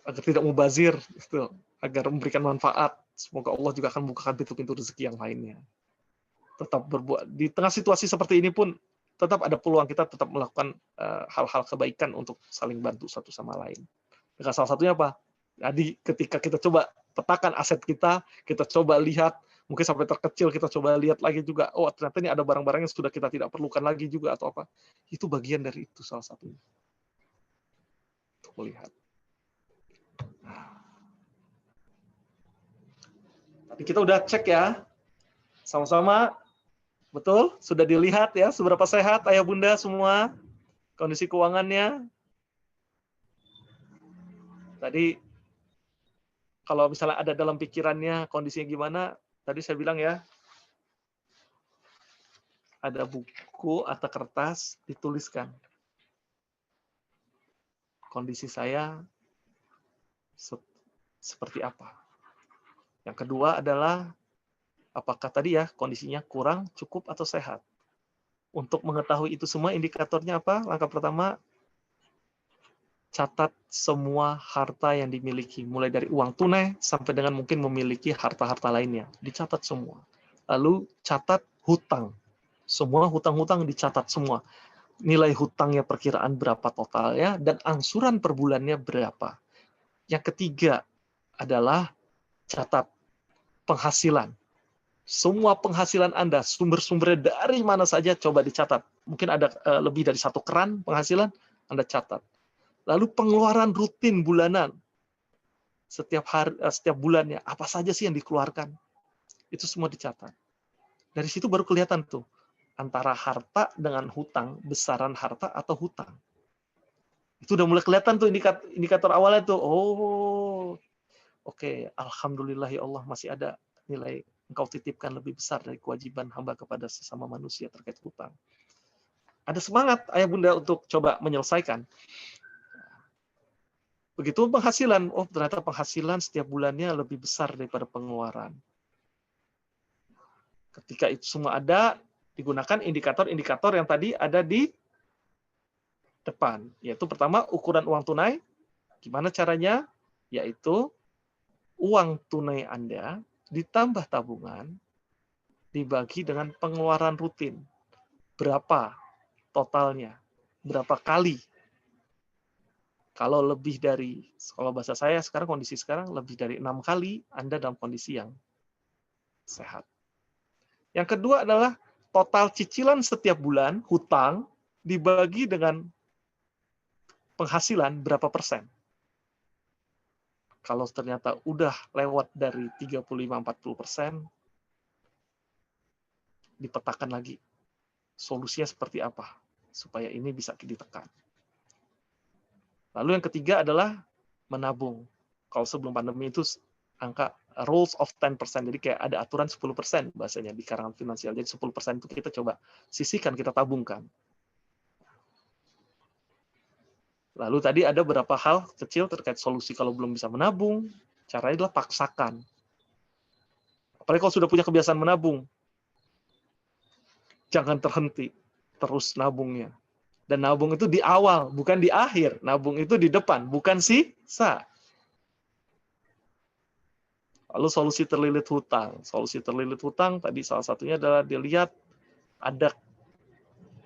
Agar tidak mubazir, gitu. Agar memberikan manfaat. Semoga Allah juga akan membukakan pintu-pintu rezeki yang lainnya. Tetap berbuat di tengah situasi seperti ini pun tetap ada peluang kita tetap melakukan hal-hal kebaikan untuk saling bantu satu sama lain. Dengan salah satunya apa? Jadi ketika kita coba petakan aset kita coba lihat, mungkin sampai terkecil kita coba lihat lagi juga, oh ternyata ini ada barang-barang yang sudah kita tidak perlukan lagi juga atau apa. Itu bagian dari itu salah satunya. Untuk melihat. Tadi kita udah cek ya, sama-sama, betul? Sudah dilihat ya, seberapa sehat ayah bunda semua, kondisi keuangannya. Tadi, kalau misalnya ada dalam pikirannya kondisinya gimana, tadi saya bilang ya, ada buku atau kertas, dituliskan. Kondisi saya seperti apa. Yang kedua adalah, apakah tadi ya kondisinya kurang, cukup, atau sehat. Untuk mengetahui itu semua, indikatornya apa? Langkah pertama, catat semua harta yang dimiliki. Mulai dari uang tunai, sampai dengan mungkin memiliki harta-harta lainnya. Dicatat semua. Lalu catat hutang. Semua hutang-hutang dicatat semua. Nilai hutangnya perkiraan berapa totalnya, dan angsuran per bulannya berapa. Yang ketiga adalah catat penghasilan. Semua penghasilan Anda, sumber-sumbernya dari mana saja, coba dicatat. Mungkin ada lebih dari satu keran penghasilan, Anda catat. Lalu pengeluaran rutin bulanan. Setiap bulannya, apa saja sih yang dikeluarkan. Itu semua dicatat. Dari situ baru kelihatan tuh, antara harta dengan hutang, besaran harta atau hutang. Itu udah mulai kelihatan tuh indikator awalnya tuh. Oh, oke, alhamdulillah ya Allah masih ada nilai Engkau titipkan lebih besar dari kewajiban hamba kepada sesama manusia terkait hutang. Ada semangat ayah bunda untuk coba menyelesaikan. Begitu penghasilan, oh ternyata penghasilan setiap bulannya lebih besar daripada pengeluaran. Ketika itu semua ada, digunakan indikator-indikator yang tadi ada di depan. Yaitu pertama, ukuran uang tunai. Gimana caranya? Yaitu uang tunai Anda ditambah tabungan, dibagi dengan pengeluaran rutin. Berapa totalnya? Berapa kali? Kalau lebih dari, kalau bahasa saya sekarang, kondisi sekarang, lebih dari 6 kali, Anda dalam kondisi yang sehat. Yang kedua adalah total cicilan setiap bulan, hutang, dibagi dengan penghasilan berapa persen. Kalau ternyata udah lewat dari 35-40%, dipetakan lagi. Solusinya seperti apa supaya ini bisa ditekan. Lalu yang ketiga adalah menabung. Kalau sebelum pandemi itu angka rules of 10%, jadi kayak ada aturan 10% bahasanya di karangan finansial. Jadi 10% itu kita coba sisihkan, kita tabungkan. Lalu tadi ada beberapa hal kecil terkait solusi kalau belum bisa menabung, caranya adalah paksakan. Apalagi kalau sudah punya kebiasaan menabung, jangan terhenti, terus nabungnya. Dan nabung itu di awal, bukan di akhir. Nabung itu di depan, bukan sisa. Lalu solusi terlilit hutang. Solusi terlilit hutang tadi salah satunya adalah dilihat ada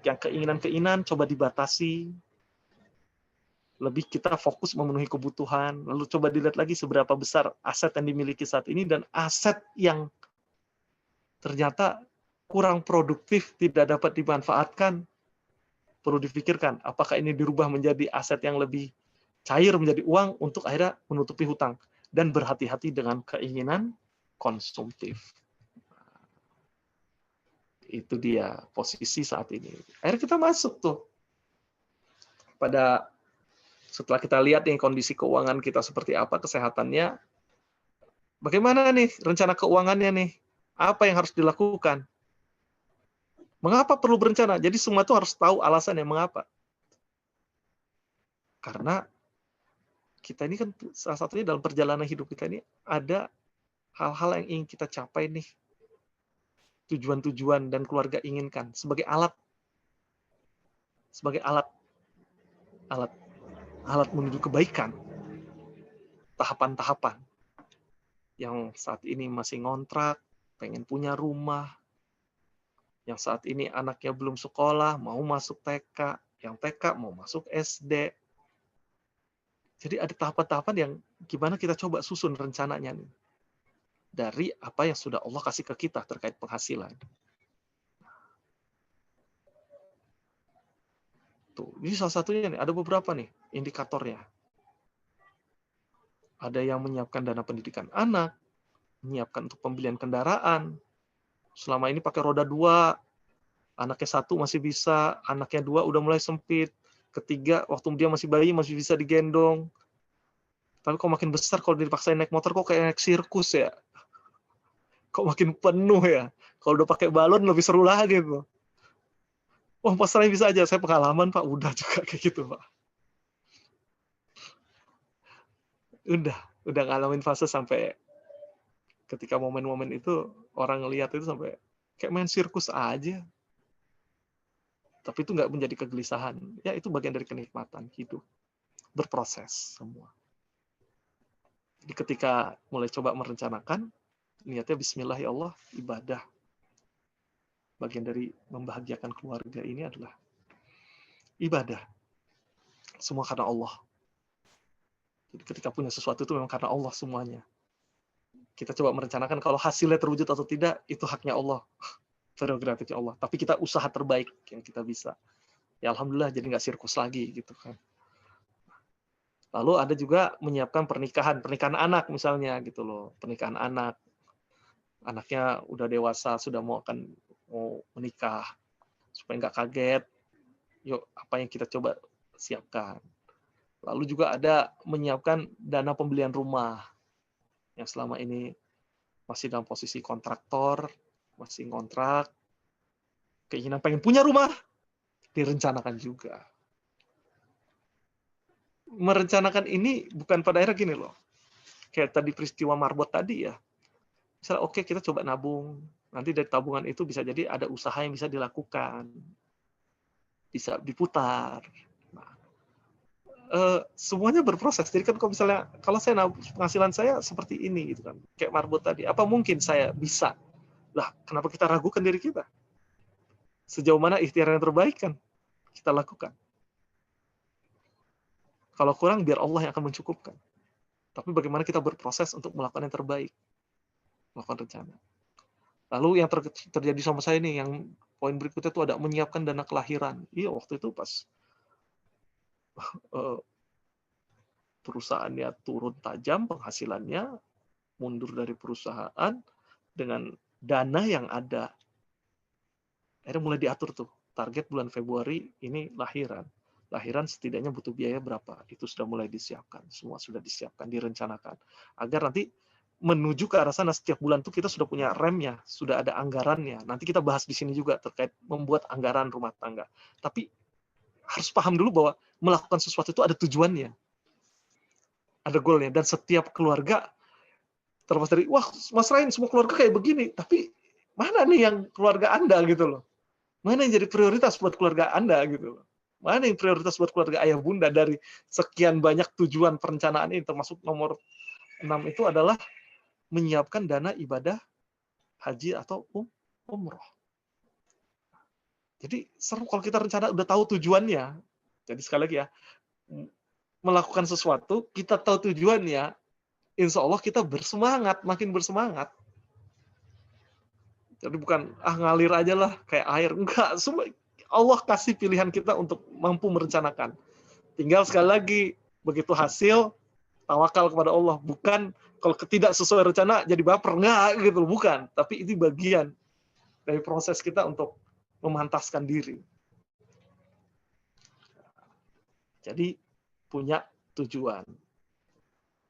Yang keinginan-keinginan coba dibatasi, lebih kita fokus memenuhi kebutuhan, lalu coba dilihat lagi seberapa besar aset yang dimiliki saat ini, dan aset yang ternyata kurang produktif, tidak dapat dimanfaatkan, perlu difikirkan, apakah ini dirubah menjadi aset yang lebih cair, menjadi uang, untuk akhirnya menutupi hutang. Dan berhati-hati dengan keinginan konsumtif. Itu dia posisi saat ini. Akhirnya kita masuk tuh pada, setelah kita lihat nih kondisi keuangan kita seperti apa, kesehatannya, bagaimana nih rencana keuangannya nih, apa yang harus dilakukan, mengapa perlu berencana. Jadi semua itu harus tahu alasannya mengapa. Karena kita ini kan salah satunya dalam perjalanan hidup kita ini ada hal-hal yang ingin kita capai nih, tujuan-tujuan dan keluarga inginkan sebagai alat alat menuju kebaikan. Tahapan-tahapan yang saat ini masih ngontrak, pengen punya rumah, yang saat ini anaknya belum sekolah, mau masuk TK, yang TK mau masuk SD. Jadi ada tahapan-tahapan yang gimana kita coba susun rencananya nih, dari apa yang sudah Allah kasih ke kita terkait penghasilan. Tuh, ini salah satunya nih, ada beberapa nih indikatornya. Ada yang menyiapkan dana pendidikan anak, menyiapkan untuk pembelian kendaraan. Selama ini pakai roda 2, anaknya 1 masih bisa, anaknya 2 udah mulai sempit, ketiga waktu dia masih bayi masih bisa digendong. Tapi kok makin besar kalau dipaksain naik motor kok kayak naik sirkus ya. Kok makin penuh ya. Kalau udah pakai balon lebih seru lagi tuh. Wah, pasrahnya bisa aja. Saya pengalaman, Pak. Udah juga kayak gitu, Pak. Udah ngalamin fase sampai ketika momen-momen itu orang ngelihat itu sampai kayak main sirkus aja. Tapi itu nggak menjadi kegelisahan. Ya, itu bagian dari kenikmatan hidup. Berproses semua. Jadi ketika mulai coba merencanakan, niatnya bismillah ya Allah, ibadah. Bagian dari membahagiakan keluarga ini adalah ibadah. Semua karena Allah. Jadi ketika punya sesuatu itu memang karena Allah semuanya. Kita coba merencanakan kalau hasilnya terwujud atau tidak, itu haknya Allah. Prerogatifnya Allah. Tapi kita usaha terbaik yang kita bisa. Ya Alhamdulillah jadi nggak sirkus lagi gitu kan. Lalu ada juga menyiapkan pernikahan anak misalnya gitu loh. Pernikahan anak. Anaknya udah dewasa, sudah mau menikah. Supaya nggak kaget, yuk apa yang kita coba siapkan. Lalu juga ada menyiapkan dana pembelian rumah yang selama ini masih dalam posisi kontraktor, masih kontrak, keinginan pengen punya rumah, direncanakan juga. Merencanakan ini bukan pada akhirnya gini loh, kayak tadi peristiwa marbot tadi ya, misalnya oke, kita coba nabung, nanti dari tabungan itu bisa jadi ada usaha yang bisa dilakukan, bisa diputar. Semuanya berproses. Jadi kan kalau saya penghasilan saya seperti ini gitu kan, kayak marbot tadi, apa mungkin saya bisa? Lah, kenapa kita ragukan diri kita? Sejauh mana ikhtiar yang terbaik kan kita lakukan. Kalau kurang biar Allah yang akan mencukupkan. Tapi bagaimana kita berproses untuk melakukan yang terbaik, melakukan rencana. Lalu yang terjadi sama saya nih, yang poin berikutnya itu ada menyiapkan dana kelahiran. Iya, waktu itu pas perusahaannya turun tajam penghasilannya, mundur dari perusahaan dengan dana yang ada. Akhirnya mulai diatur tuh, target bulan Februari ini lahiran. Lahiran setidaknya butuh biaya berapa, itu sudah mulai disiapkan. Semua sudah disiapkan, direncanakan. Agar nanti menuju ke arah sana setiap bulan tuh kita sudah punya remnya, sudah ada anggarannya. Nanti kita bahas di sini juga terkait membuat anggaran rumah tangga. Tapi harus paham dulu bahwa melakukan sesuatu itu ada tujuannya. Ada goalnya. Dan setiap keluarga, terlepas dari, wah Mas Rain semua keluarga kayak begini, tapi mana nih yang keluarga Anda gitu loh. Mana yang jadi prioritas buat keluarga Anda gitu loh. Mana yang prioritas buat keluarga ayah bunda dari sekian banyak tujuan perencanaan ini, termasuk nomor 6 itu adalah menyiapkan dana ibadah haji atau umroh. Jadi seru kalau kita rencana udah tahu tujuannya. Jadi sekali lagi ya, melakukan sesuatu, kita tahu tujuannya, insya Allah kita bersemangat, makin bersemangat. Jadi bukan, ngalir aja lah, kayak air. Enggak, semua Allah kasih pilihan kita untuk mampu merencanakan. Tinggal sekali lagi, begitu hasil, tawakal kepada Allah. Bukan kalau tidak sesuai rencana, jadi baper. Enggak, gitu. Bukan. Tapi itu bagian dari proses kita untuk memantaskan diri. Jadi, punya tujuan.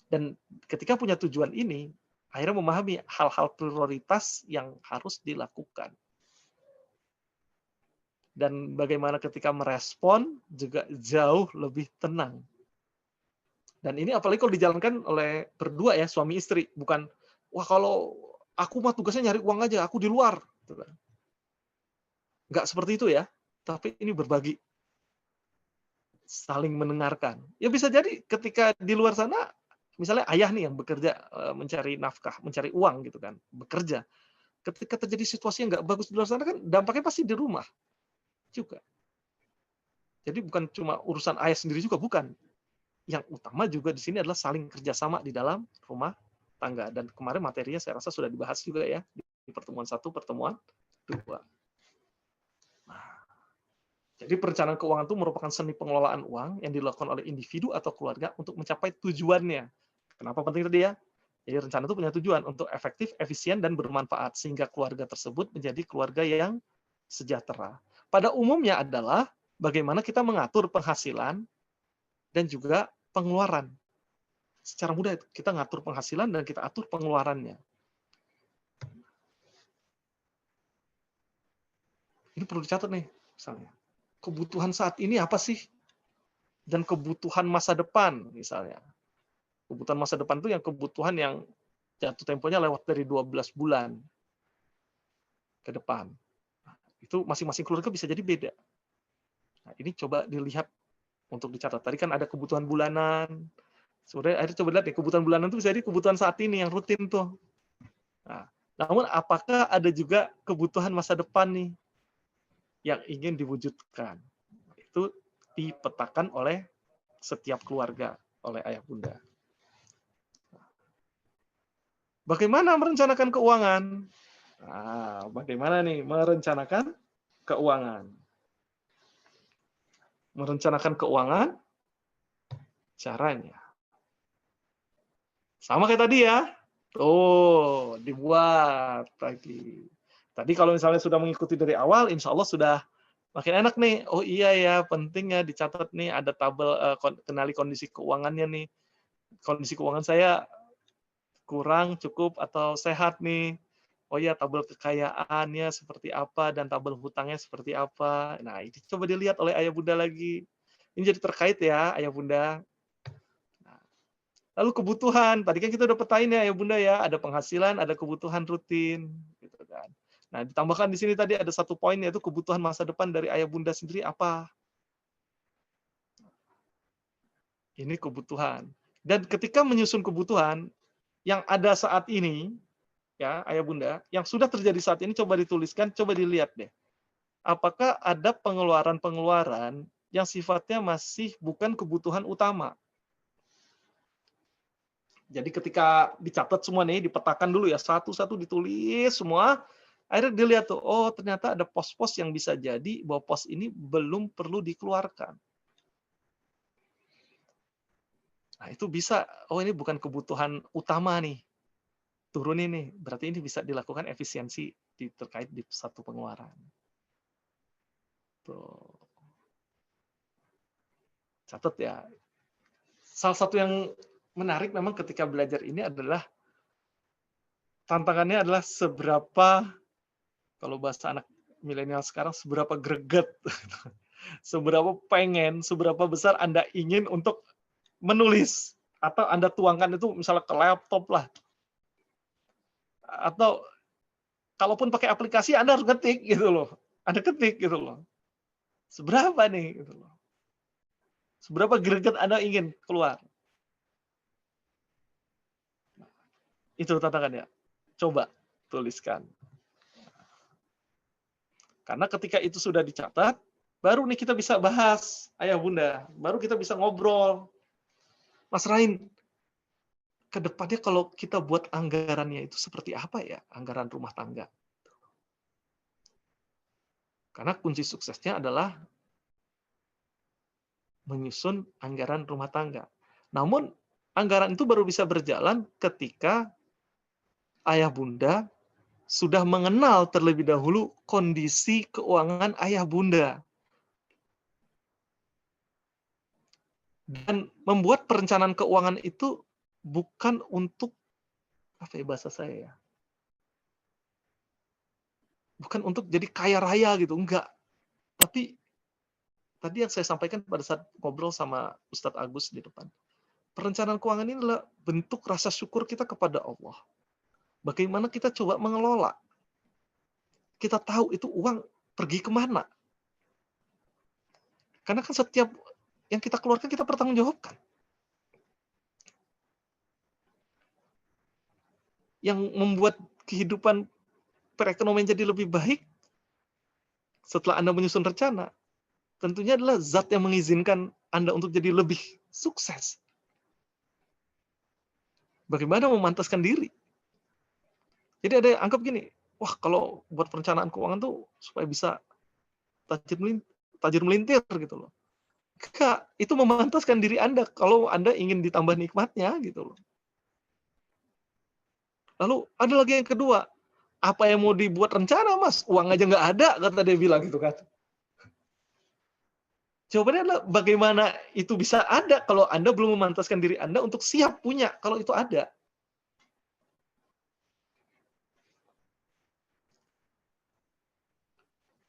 Dan ketika punya tujuan ini, akhirnya memahami hal-hal prioritas yang harus dilakukan. Dan bagaimana ketika merespon juga jauh lebih tenang. Dan ini apalagi kalau dijalankan oleh berdua ya, suami istri. Bukan, wah kalau aku mah tugasnya nyari uang aja, aku di luar. Nggak seperti itu ya, tapi ini berbagi, saling mendengarkan. Ya bisa jadi ketika di luar sana, misalnya ayah nih yang bekerja, mencari nafkah, mencari uang gitu kan, bekerja. Ketika terjadi situasi yang nggak bagus di luar sana kan dampaknya pasti di rumah juga. Jadi bukan cuma urusan ayah sendiri juga, bukan. Yang utama juga di sini adalah saling kerjasama di dalam rumah tangga. Dan kemarin materinya saya rasa sudah dibahas juga ya di pertemuan 1, pertemuan 2. Nah, jadi perencanaan keuangan itu merupakan seni pengelolaan uang yang dilakukan oleh individu atau keluarga untuk mencapai tujuannya. Kenapa penting tadi ya? Jadi rencana itu punya tujuan untuk efektif, efisien, dan bermanfaat sehingga keluarga tersebut menjadi keluarga yang sejahtera. Pada umumnya adalah bagaimana kita mengatur penghasilan dan juga pengeluaran. Secara mudah kita ngatur penghasilan dan kita atur pengeluarannya. Ini perlu dicatat nih, misalnya. Kebutuhan saat ini apa sih? Dan kebutuhan masa depan, misalnya. Kebutuhan masa depan itu yang kebutuhan yang jatuh temponya lewat dari 12 bulan ke depan. Itu masing-masing keluarga bisa jadi beda. Nah, ini coba dilihat untuk dicatat. Tadi kan ada kebutuhan bulanan. Sebenarnya akhirnya coba lihat nih, kebutuhan bulanan itu bisa jadi kebutuhan saat ini yang rutin tuh. Nah, namun apakah ada juga kebutuhan masa depan nih yang ingin diwujudkan? Itu dipetakan oleh setiap keluarga, oleh ayah bunda. Bagaimana merencanakan keuangan? Nah, bagaimana nih merencanakan keuangan? Merencanakan keuangan, caranya. Sama kayak tadi ya. Oh, dibuat lagi. Tadi kalau misalnya sudah mengikuti dari awal, insya Allah sudah makin enak nih. Oh iya ya, penting ya dicatat nih, ada tabel, kenali kondisi keuangannya nih. Kondisi keuangan saya kurang, cukup, atau sehat nih. Oh ya, tabel kekayaannya seperti apa dan tabel hutangnya seperti apa. Nah, ini coba dilihat oleh ayah bunda lagi. Ini jadi terkait ya, ayah bunda. Nah, lalu kebutuhan, tadi kan kita udah petain ya, ayah bunda ya, ada penghasilan, ada kebutuhan rutin, gitu kan. Nah, ditambahkan di sini tadi ada satu poin yaitu kebutuhan masa depan dari ayah bunda sendiri apa? Ini kebutuhan. Dan ketika menyusun kebutuhan yang ada saat ini, ya ayah bunda, yang sudah terjadi saat ini coba dituliskan, coba dilihat deh. Apakah ada pengeluaran-pengeluaran yang sifatnya masih bukan kebutuhan utama? Jadi ketika dicatat semua nih, dipetakan dulu ya, satu-satu ditulis semua, akhirnya dilihat tuh, oh ternyata ada pos-pos yang bisa jadi bahwa pos ini belum perlu dikeluarkan. Nah itu bisa, oh ini bukan kebutuhan utama nih, turunin nih, berarti ini bisa dilakukan efisiensi terkait di satu pengeluaran. Tuh. Catat ya. Salah satu yang menarik memang ketika belajar ini adalah tantangannya adalah seberapa, kalau bahasa anak milenial sekarang, seberapa greget, seberapa pengen, seberapa besar Anda ingin untuk menulis, atau Anda tuangkan itu misalnya ke laptop lah, atau kalaupun pakai aplikasi Anda harus ketik gitu loh. Anda ketik gitu loh. Seberapa nih gitu loh. Seberapa greget Anda ingin keluar. Itu tantangannya. Coba tuliskan. Karena ketika itu sudah dicatat, baru nih kita bisa bahas, ayah bunda. Baru kita bisa ngobrol. Mas Rain, ke depannya kalau kita buat anggarannya itu seperti apa ya, anggaran rumah tangga? Karena kunci suksesnya adalah menyusun anggaran rumah tangga. Namun, anggaran itu baru bisa berjalan ketika ayah bunda sudah mengenal terlebih dahulu kondisi keuangan ayah bunda. Dan membuat perencanaan keuangan itu bukan untuk, apa ya bahasa saya ya, bukan untuk jadi kaya raya gitu, enggak. Tapi tadi yang saya sampaikan pada saat ngobrol sama Ustadz Agus di depan. Perencanaan keuangan ini adalah bentuk rasa syukur kita kepada Allah. Bagaimana kita coba mengelola. Kita tahu itu uang pergi kemana. Karena kan setiap yang kita keluarkan kita pertanggungjawabkan. Yang membuat kehidupan perekonomian jadi lebih baik setelah Anda menyusun rencana, tentunya adalah zat yang mengizinkan Anda untuk jadi lebih sukses. Bagaimana memantaskan diri. Jadi ada yang anggap gini, wah kalau buat perencanaan keuangan tuh supaya bisa tajir melintir gitu loh. Enggak, itu memantaskan diri Anda kalau Anda ingin ditambah nikmatnya gitu loh. Lalu ada lagi yang kedua, apa yang mau dibuat rencana mas? Uang aja nggak ada, kata dia bilang gitu kan. Jawabannya adalah bagaimana itu bisa ada kalau Anda belum memantaskan diri Anda untuk siap punya kalau itu ada.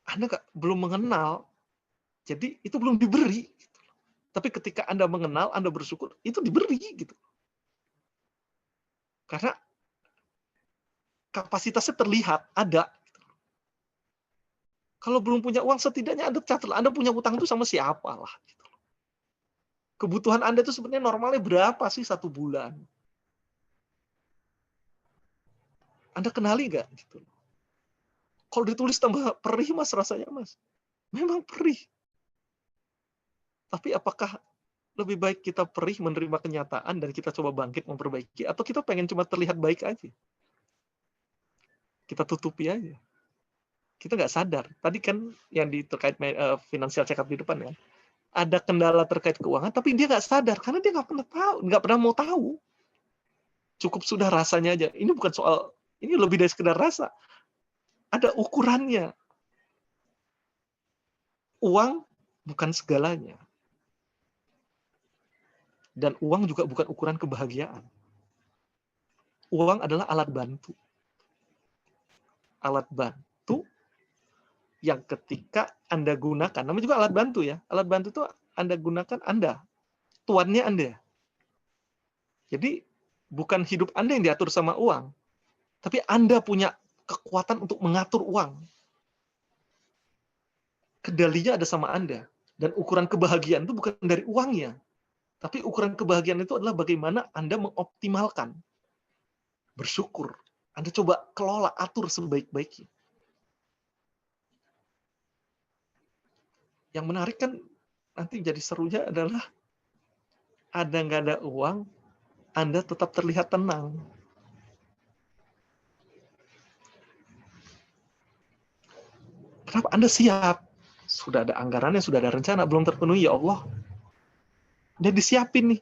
Anda belum mengenal, jadi itu belum diberi. Tapi ketika Anda mengenal, Anda bersyukur, itu diberi gitu. Karena kapasitasnya terlihat, ada. Kalau belum punya uang, setidaknya Anda catatlah, Anda punya utang itu sama siapa lah. Gitu. Kebutuhan Anda itu sebenarnya normalnya berapa sih satu bulan? Anda kenali nggak? Gitu. Kalau ditulis tambah perih mas rasanya mas. Memang perih. Tapi apakah lebih baik kita perih menerima kenyataan dan kita coba bangkit memperbaiki, atau kita pengen cuma terlihat baik aja? Kita tutupi aja. Kita nggak sadar. Tadi kan yang terkait financial check up di depan kan, ada kendala terkait keuangan, tapi dia nggak sadar karena dia nggak pernah tahu, nggak pernah mau tahu. Cukup sudah rasanya aja. Ini bukan soal, ini lebih dari sekedar rasa. Ada ukurannya. Uang bukan segalanya. Dan uang juga bukan ukuran kebahagiaan. Uang adalah alat bantu. Alat bantu yang ketika Anda gunakan, namanya juga alat bantu ya. Alat bantu itu Anda gunakan Anda. Tuannya Anda. Jadi bukan hidup Anda yang diatur sama uang, tapi Anda punya kekuatan untuk mengatur uang. Kendalinya ada sama Anda. Dan ukuran kebahagiaan itu bukan dari uangnya. Tapi ukuran kebahagiaan itu adalah bagaimana Anda mengoptimalkan. Bersyukur. Anda coba kelola, atur sebaik-baiknya. Yang menarik kan nanti jadi serunya adalah ada nggak ada uang, Anda tetap terlihat tenang. Kenapa? Anda siap. Sudah ada anggarannya, sudah ada rencana, belum terpenuhi, ya Allah. Dia disiapin nih.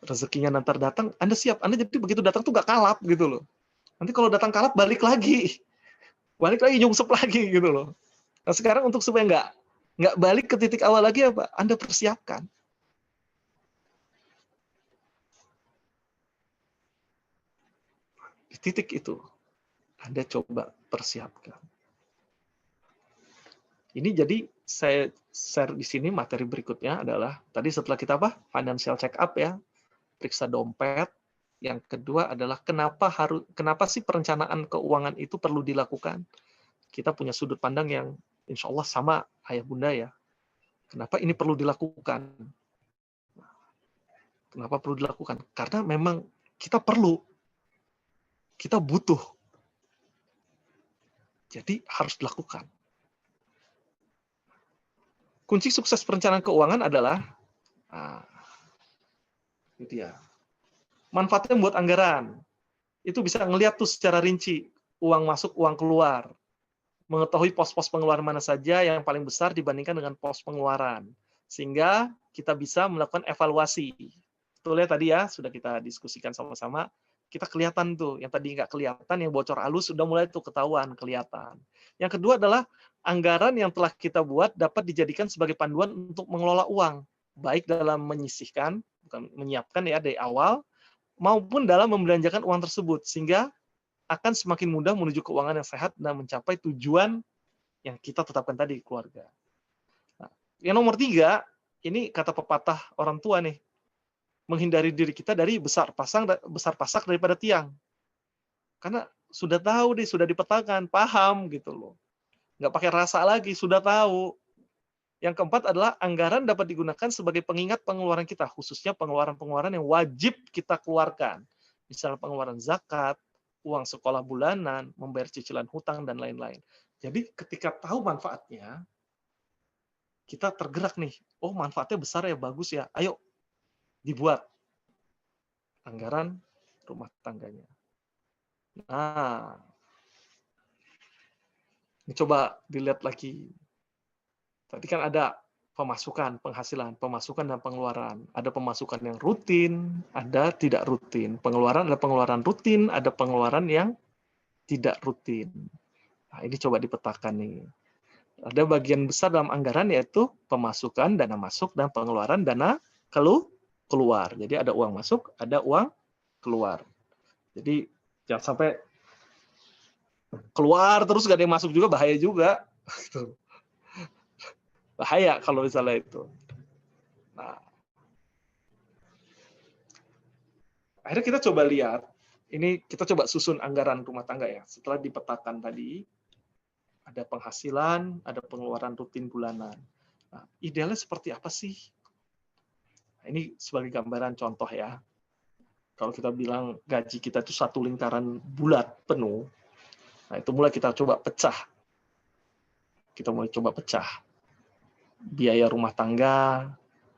Rezekinya nanti datang, Anda siap. Anda jadi begitu datang tuh gak kalap gitu loh. Nanti kalau datang kalap, balik lagi. Balik lagi, nyungsep lagi gitu loh. Nah sekarang untuk supaya nggak balik ke titik awal lagi apa? Anda persiapkan. Di titik itu, Anda coba persiapkan. Ini jadi saya share di sini materi berikutnya adalah tadi setelah kita financial check up ya, periksa dompet. Yang kedua adalah kenapa sih perencanaan keuangan itu perlu dilakukan? Kita punya sudut pandang yang insya Allah sama ayah bunda ya. Kenapa ini perlu dilakukan? Kenapa perlu dilakukan? Karena memang kita butuh. Jadi harus dilakukan. Kunci sukses perencanaan keuangan adalah, itu ya, manfaatnya buat anggaran. Itu bisa ngelihat tuh secara rinci, uang masuk, uang keluar. Mengetahui pos-pos pengeluaran mana saja yang paling besar dibandingkan dengan pos pengeluaran. Sehingga kita bisa melakukan evaluasi. Betul ya tadi ya, sudah kita diskusikan sama-sama. Kita kelihatan tuh, yang tadi nggak kelihatan, yang bocor halus, sudah mulai tuh ketahuan, kelihatan. Yang kedua adalah, anggaran yang telah kita buat dapat dijadikan sebagai panduan untuk mengelola uang. Baik dalam menyisihkan, bukan menyiapkan ya dari awal, maupun dalam membelanjakan uang tersebut, sehingga akan semakin mudah menuju keuangan yang sehat dan mencapai tujuan yang kita tetapkan tadi, keluarga. Nah, yang nomor 3, ini kata pepatah orang tua nih, menghindari diri kita dari besar pasak daripada tiang. Karena sudah tahu nih, sudah dipetakan, paham gitu loh. Nggak pakai rasa lagi, sudah tahu. Yang keempat adalah anggaran dapat digunakan sebagai pengingat pengeluaran kita, khususnya pengeluaran-pengeluaran yang wajib kita keluarkan. Misalnya pengeluaran zakat, uang sekolah bulanan, membayar cicilan hutang, dan lain-lain. Jadi ketika tahu manfaatnya, kita tergerak nih, oh manfaatnya besar ya, bagus ya, ayo dibuat anggaran rumah tangganya. Nah, ini coba dilihat lagi. Tadi kan ada pemasukan, penghasilan, pemasukan dan pengeluaran. Ada pemasukan yang rutin, ada tidak rutin. Pengeluaran ada pengeluaran rutin, ada pengeluaran yang tidak rutin. Nah, ini coba dipetakan nih. Ada bagian besar dalam anggaran yaitu pemasukan, dana masuk, dan pengeluaran, dana keluar. Jadi ada uang masuk, ada uang keluar. Jadi jangan sampai keluar terus gak ada yang masuk juga, bahaya juga. Bahaya kalau misalnya itu. Nah, akhirnya kita coba lihat, ini kita coba susun anggaran rumah tangga ya. Setelah dipetakan tadi, ada penghasilan, ada pengeluaran rutin bulanan. Nah, idealnya seperti apa sih? Nah, ini sebagai gambaran contoh ya. Kalau kita bilang gaji kita itu satu lingkaran bulat penuh, nah itu mulai kita coba pecah. Kita mulai coba pecah. Biaya rumah tangga,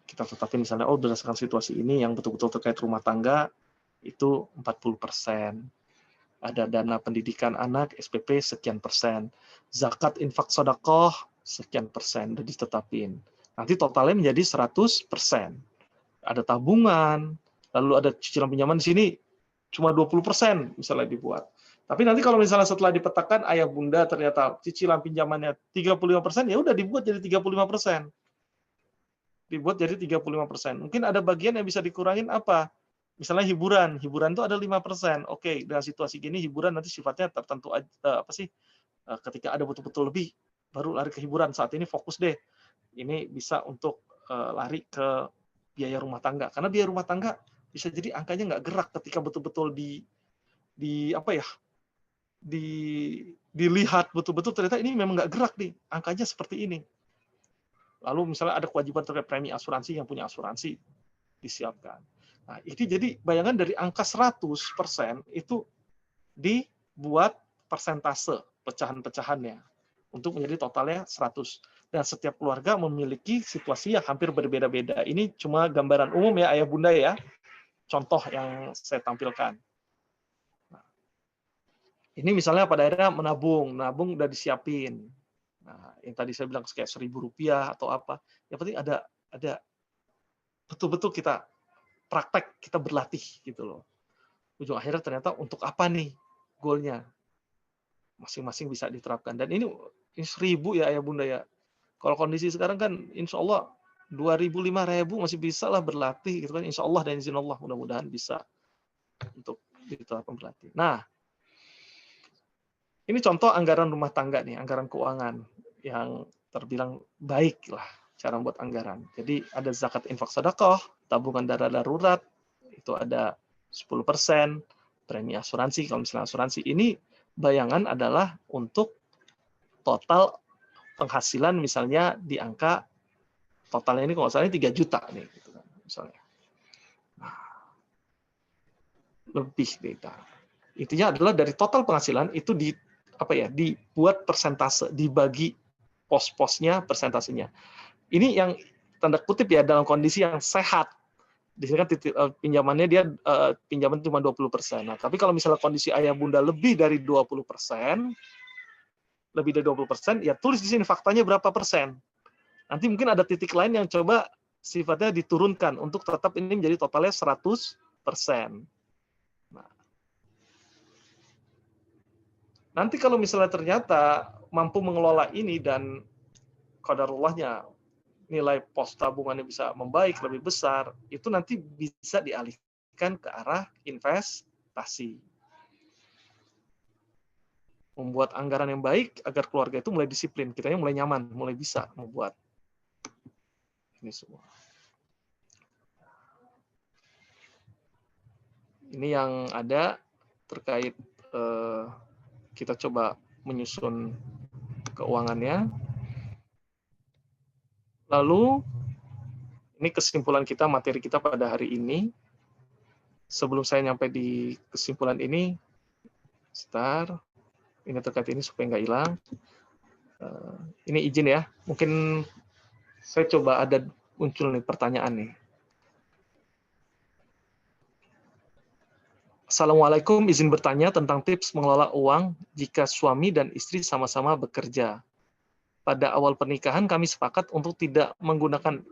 kita tetapin misalnya, oh berdasarkan situasi ini yang betul-betul terkait rumah tangga, itu 40%. Ada dana pendidikan anak, SPP, sekian persen. Zakat, infak, sedekah, sekian persen, udah ditetapin. Nanti totalnya menjadi 100%. Ada tabungan, lalu ada cicilan pinjaman di sini, cuma 20% misalnya dibuat. Tapi nanti kalau misalnya setelah dipetakan, ayah bunda ternyata cicilan pinjamannya 35%, ya udah dibuat jadi 35%. Dibuat jadi 35%. Mungkin ada bagian yang bisa dikurangin apa? Misalnya hiburan itu ada 5%. Oke, dengan situasi gini hiburan nanti sifatnya tertentu apa sih? Ketika ada betul-betul lebih, baru lari ke hiburan. Saat ini fokus deh. Ini bisa untuk lari ke biaya rumah tangga. Karena biaya rumah tangga bisa jadi angkanya nggak gerak ketika betul-betul di apa ya? Dilihat betul-betul ternyata ini memang nggak gerak nih. Angkanya seperti ini. Lalu misalnya ada kewajiban terkait premi asuransi, yang punya asuransi disiapkan. Nah, ini jadi bayangan dari angka 100% itu dibuat persentase pecahan-pecahannya untuk menjadi totalnya 100. Dan setiap keluarga memiliki situasi yang hampir berbeda-beda. Ini cuma gambaran umum ya, ayah bunda ya. Contoh yang saya tampilkan. Nah, ini misalnya pada akhirnya menabung udah disiapin. Nah, yang tadi saya bilang kayak Rp1.000 atau apa. Yang penting ada betul-betul kita praktek, kita berlatih gitu loh. Ujung akhirnya ternyata untuk apa nih goalnya? Masing-masing bisa diterapkan. Dan ini 1.000 ya ayah bunda ya. Kalau kondisi sekarang kan insya Allah 2.000, 5.000 masih bisa lah berlatih gitu kan. Insya Allah dan izin Allah mudah-mudahan bisa untuk diterapkan berlatih. Nah, ini contoh anggaran rumah tangga nih, anggaran keuangan yang terbilang baik lah cara membuat anggaran. Jadi ada zakat, infak, sedekah, tabungan dana darurat, itu ada 10%, premi asuransi, kalau misalnya asuransi. Ini bayangan adalah untuk total penghasilan misalnya di angka totalnya ini kalau misalnya 3 juta nih, gitu kan, misalnya. Nah, lebih beda. Intinya adalah dari total penghasilan itu dibuat persentase, dibagi pos-posnya, persentasenya. Ini yang tanda kutip ya dalam kondisi yang sehat. Di sini kan pinjamannya dia pinjaman cuma 20%. Nah, tapi kalau misalnya kondisi ayah bunda lebih dari 20%, ya tulis di sini faktanya berapa persen. Nanti mungkin ada titik lain yang coba sifatnya diturunkan untuk tetap ini menjadi totalnya 100%. Nah, nanti kalau misalnya ternyata mampu mengelola ini dan qadarullahnya nilai pos tabungannya bisa membaik lebih besar, itu nanti bisa dialihkan ke arah investasi. Membuat anggaran yang baik agar keluarga itu mulai disiplin, kitanya mulai nyaman, mulai bisa membuat ini semua. Ini yang ada terkait kita coba menyusun keuangannya. Lalu ini kesimpulan kita, materi kita pada hari ini. Sebelum saya nyampe di kesimpulan ini, ini terkait ini supaya nggak hilang. Ini izin ya, mungkin saya coba ada muncul nih pertanyaan nih. Assalamualaikum, izin bertanya tentang tips mengelola uang jika suami dan istri sama-sama bekerja. Pada awal pernikahan kami sepakat untuk tidak menggunakan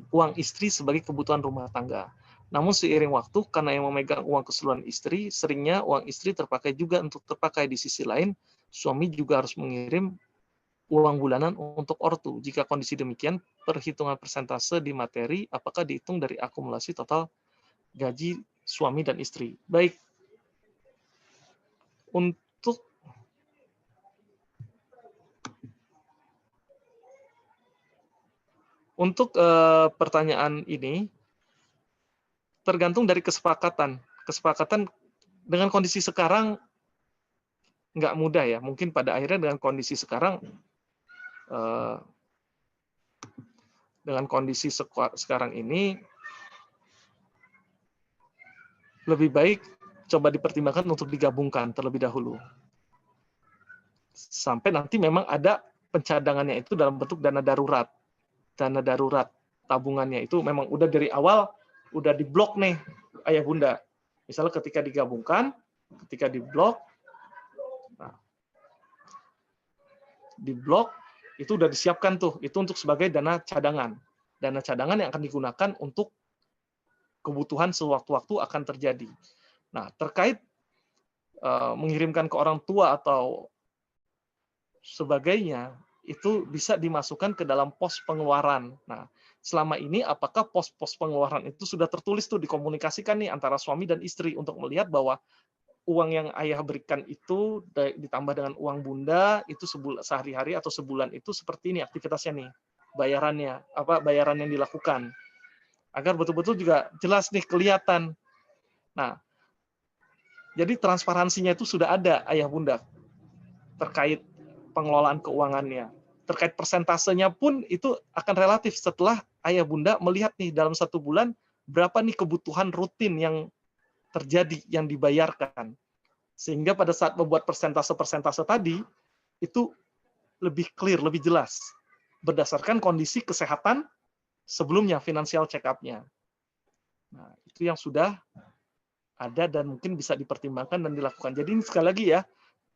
uang istri sebagai kebutuhan rumah tangga. Namun seiring waktu, karena yang memegang uang keseluruhan istri, seringnya uang istri terpakai juga untuk terpakai di sisi lain, suami juga harus mengirim uang bulanan untuk ortu. Jika kondisi demikian, perhitungan persentase di materi apakah dihitung dari akumulasi total gaji suami dan istri. Baik, untuk pertanyaan ini, tergantung dari kesepakatan. Kesepakatan dengan kondisi sekarang nggak mudah ya. Mungkin pada akhirnya dengan kondisi sekarang, ini, lebih baik coba dipertimbangkan untuk digabungkan terlebih dahulu. Sampai nanti memang ada pencadangannya itu dalam bentuk dana darurat. Dana darurat tabungannya itu memang udah dari awal udah diblok nih ayah bunda. Misalnya ketika digabungkan, ketika diblok, diblok itu udah disiapkan tuh, itu untuk sebagai dana cadangan. Dana cadangan yang akan digunakan untuk kebutuhan sewaktu-waktu akan terjadi. Nah, terkait mengirimkan ke orang tua atau sebagainya, itu bisa dimasukkan ke dalam pos pengeluaran. Nah, selama ini apakah pos-pos pengeluaran itu sudah tertulis tuh dikomunikasikan nih antara suami dan istri untuk melihat bahwa uang yang ayah berikan itu ditambah dengan uang bunda itu sehari-hari atau sebulan itu seperti ini aktivitasnya nih, bayaran yang dilakukan, agar betul-betul juga jelas nih kelihatan. Nah, jadi transparansinya itu sudah ada ayah bunda terkait pengelolaan keuangannya. Terkait persentasenya pun itu akan relatif setelah ayah bunda melihat nih dalam 1 bulan berapa nih kebutuhan rutin yang terjadi, yang dibayarkan. Sehingga pada saat membuat persentase-persentase tadi, itu lebih clear, lebih jelas. Berdasarkan kondisi kesehatan sebelumnya, financial check-up-nya. Nah, itu yang sudah ada dan mungkin bisa dipertimbangkan dan dilakukan. Jadi sekali lagi ya,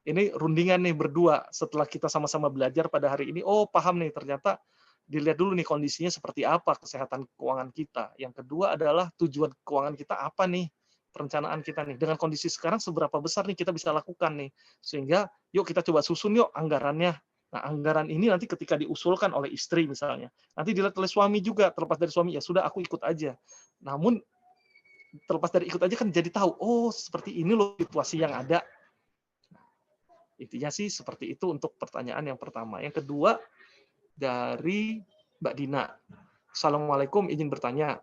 ini rundingan nih berdua setelah kita sama-sama belajar pada hari ini. Oh, paham nih, ternyata dilihat dulu nih kondisinya seperti apa kesehatan keuangan kita. Yang kedua adalah tujuan keuangan kita apa nih, perencanaan kita nih. Dengan kondisi sekarang seberapa besar nih kita bisa lakukan nih. Sehingga yuk kita coba susun yuk anggarannya. Nah, anggaran ini nanti ketika diusulkan oleh istri misalnya, nanti dilihat oleh suami juga, terlepas dari suami, ya sudah aku ikut aja. Namun terlepas dari ikut aja kan jadi tahu, oh seperti ini loh situasi yang ada. Intinya sih seperti itu untuk pertanyaan yang pertama. Yang kedua, dari Mbak Dina. Assalamualaikum, izin bertanya.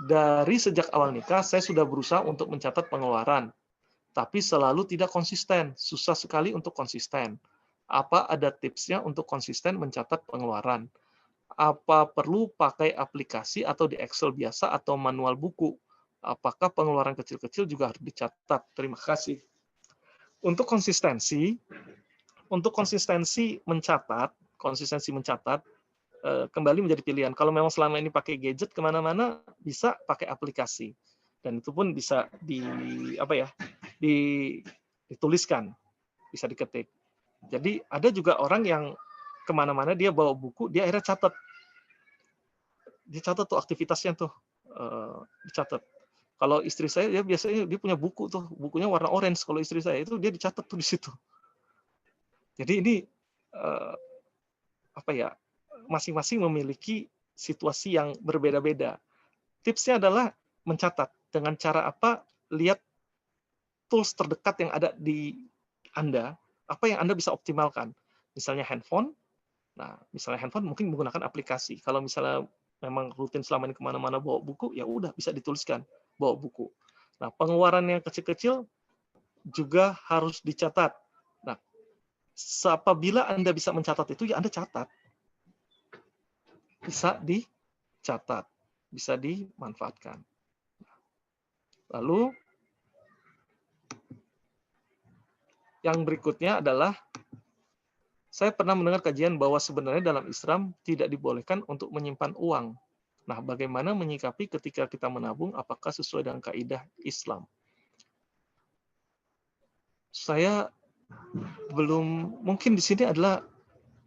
Dari sejak awal nikah, saya sudah berusaha untuk mencatat pengeluaran, tapi selalu tidak konsisten. Susah sekali untuk konsisten. Apa ada tipsnya untuk konsisten mencatat pengeluaran? Apa perlu pakai aplikasi atau di Excel biasa atau manual buku? Apakah pengeluaran kecil-kecil juga harus dicatat? Terima kasih. Untuk konsistensi, Untuk konsistensi mencatat kembali menjadi pilihan. Kalau memang selama ini pakai gadget kemana-mana, bisa pakai aplikasi. Dan itu pun bisa dituliskan, bisa diketik. Jadi ada juga orang yang kemana-mana dia bawa buku, dia akhirnya catat. Dia catat tuh aktivitasnya tuh, dicatat. Kalau istri saya, ya biasanya dia punya buku tuh, bukunya warna orange. Kalau istri saya itu dia dicatat tuh di situ. Jadi ini masing-masing memiliki situasi yang berbeda-beda. Tipsnya adalah mencatat. Dengan cara apa? Lihat tools terdekat yang ada di Anda, apa yang Anda bisa optimalkan. Misalnya handphone, mungkin menggunakan aplikasi. Kalau misalnya memang rutin selama ini kemana-mana bawa buku, ya udah bisa dituliskan, bawa buku. Nah, pengeluaran yang kecil-kecil juga harus dicatat. Nah, apabila Anda bisa mencatat itu, ya Anda catat. Bisa dicatat, bisa dimanfaatkan. Lalu, yang berikutnya adalah, saya pernah mendengar kajian bahwa sebenarnya dalam Islam tidak dibolehkan untuk menyimpan uang. Nah, bagaimana menyikapi ketika kita menabung, apakah sesuai dengan kaidah Islam? Saya mungkin di sini adalah